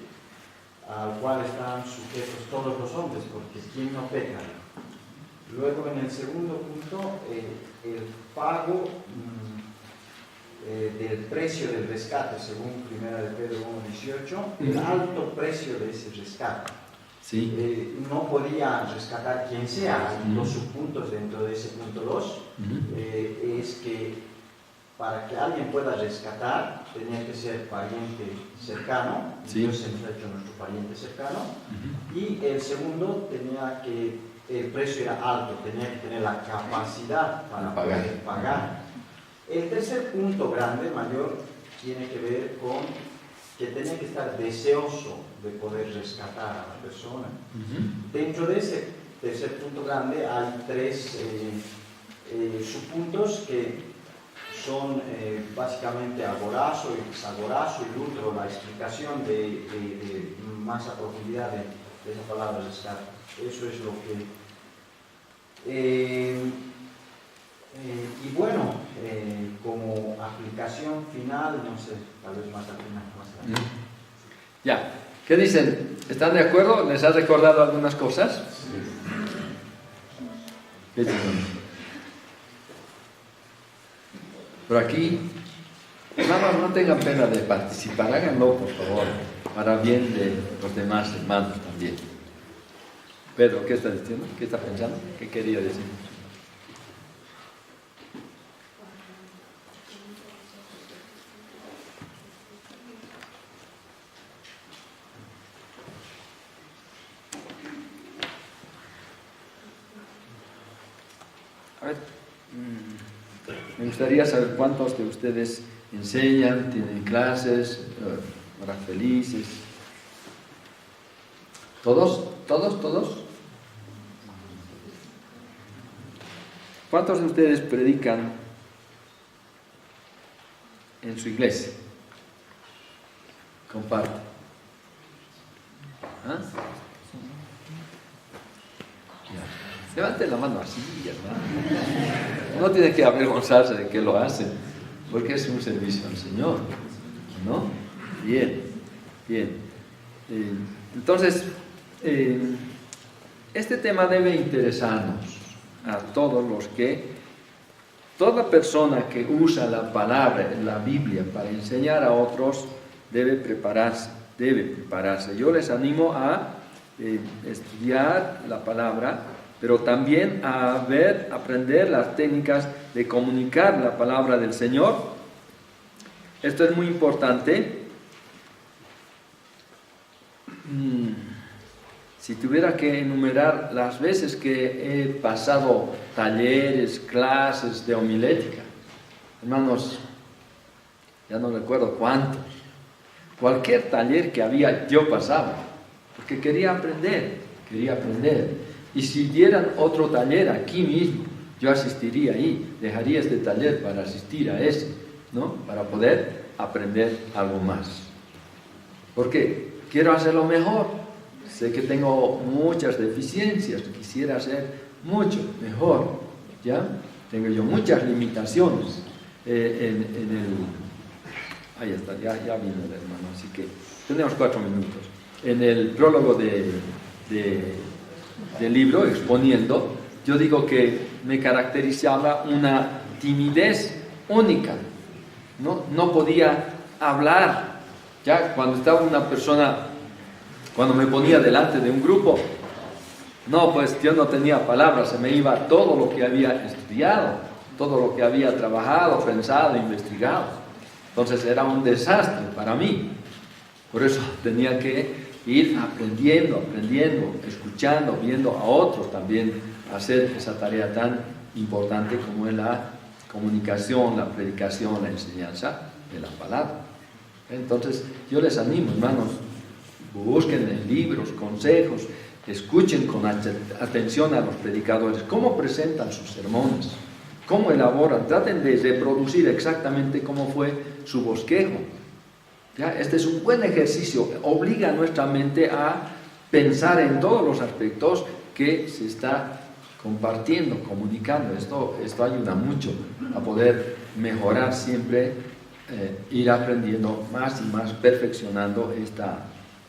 al cual están sujetos todos los hombres, porque ¿quién no peca? Luego, en el segundo punto, el pago del precio del rescate, según 1 de Pedro 1:18, el alto precio de ese rescate. Sí. No podía rescatar quien sea. Los subpuntos dentro de ese punto 2 es que para que alguien pueda rescatar tenía que ser pariente cercano. Dios se nos ha hecho nuestro pariente cercano. Y el segundo tenía que el precio era alto, tenía que tener la capacidad para poder pagar. El tercer punto grande, mayor, tiene que ver con que tenía que estar deseoso de poder rescatar a la persona. Dentro de ese tercer punto grande hay 3 subpuntos que son básicamente agorazo y pisagorazo y lutro, la explicación de más a profundidad de esa palabra rescate. Eso es lo que... y bueno, como aplicación final, no sé, tal vez más al final. Ya, ¿qué dicen? ¿Están de acuerdo? ¿Les ha recordado algunas cosas? Sí. ¿Qué dicen? Pero aquí, nada más no tengan pena de participar, háganlo por favor, para bien de los demás hermanos también. Pedro, ¿qué está diciendo? ¿Qué está pensando? ¿Qué quería decir? A ver, me gustaría saber cuántos de ustedes enseñan, tienen clases, horas felices. ¿Todos? ¿Cuántos de ustedes predican en su iglesia? Comparte. ¿Ah? Ya. Levanten la mano así, hermano. No tiene que avergonzarse de que lo hacen, porque es un servicio al Señor, ¿no? Bien. Entonces, este tema debe interesarnos a todos los que, toda persona que usa la palabra, la Biblia, para enseñar a otros, debe prepararse. Yo les animo a estudiar la palabra, pero también a aprender las técnicas de comunicar la palabra del Señor. Esto es muy importante. Si tuviera que enumerar las veces que he pasado talleres, clases de homilética, hermanos, ya no recuerdo cuántos. Cualquier taller que había, yo pasaba, porque quería aprender. Y si dieran otro taller aquí mismo, yo asistiría ahí, dejaría este taller para asistir a ese, ¿no? Para poder aprender algo más. Porque quiero hacerlo mejor. Sé que tengo muchas deficiencias, quisiera hacer mucho mejor, ¿ya? Tengo yo muchas limitaciones ahí está, ya vino el hermano, así que tenemos 4 minutos. En el prólogo del libro, exponiendo, yo digo que me caracterizaba una timidez única, no podía hablar, ya cuando estaba una persona, cuando me ponía delante de un grupo, pues yo no tenía palabras, se me iba todo lo que había estudiado, todo lo que había trabajado, pensado, investigado. Entonces era un desastre para mí. Por eso tenía que ir aprendiendo, escuchando, viendo a otros también hacer esa tarea tan importante como es la comunicación, la predicación, la enseñanza de la palabra. Entonces yo les animo, hermanos, busquen en libros, consejos, escuchen con atención a los predicadores, cómo presentan sus sermones, cómo elaboran, traten de reproducir exactamente cómo fue su bosquejo. ¿Ya? Este es un buen ejercicio, obliga a nuestra mente a pensar en todos los aspectos que se está compartiendo, comunicando. Esto ayuda mucho a poder mejorar siempre, ir aprendiendo más y más, perfeccionando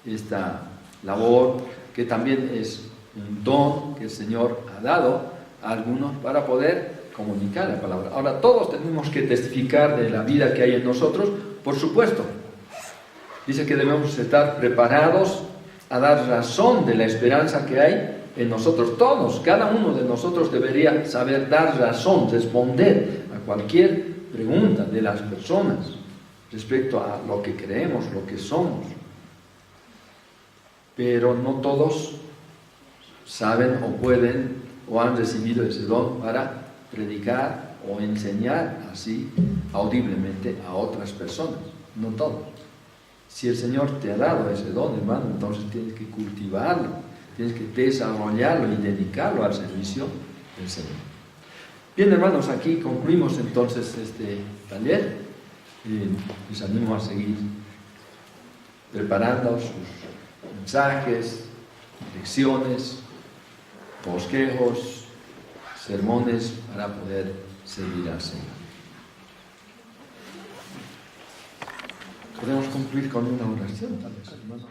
esta labor, que también es un don que el Señor ha dado a algunos para poder comunicar la palabra. Ahora, todos tenemos que testificar de la vida que hay en nosotros, por supuesto. Dice que debemos estar preparados a dar razón de la esperanza que hay en nosotros. Todos, cada uno de nosotros debería saber dar razón, responder a cualquier pregunta de las personas respecto a lo que creemos, lo que somos. Pero no todos saben o pueden o han recibido ese don para predicar o enseñar así audiblemente a otras personas. No todos. Si el Señor te ha dado ese don, hermano, entonces tienes que cultivarlo, tienes que desarrollarlo y dedicarlo al servicio del Señor. Bien, hermanos, aquí concluimos entonces este taller y les animo a seguir preparando sus mensajes, lecciones, bosquejos, sermones para poder servir al Señor. Podemos concluir con una oración, tal vez, hermano.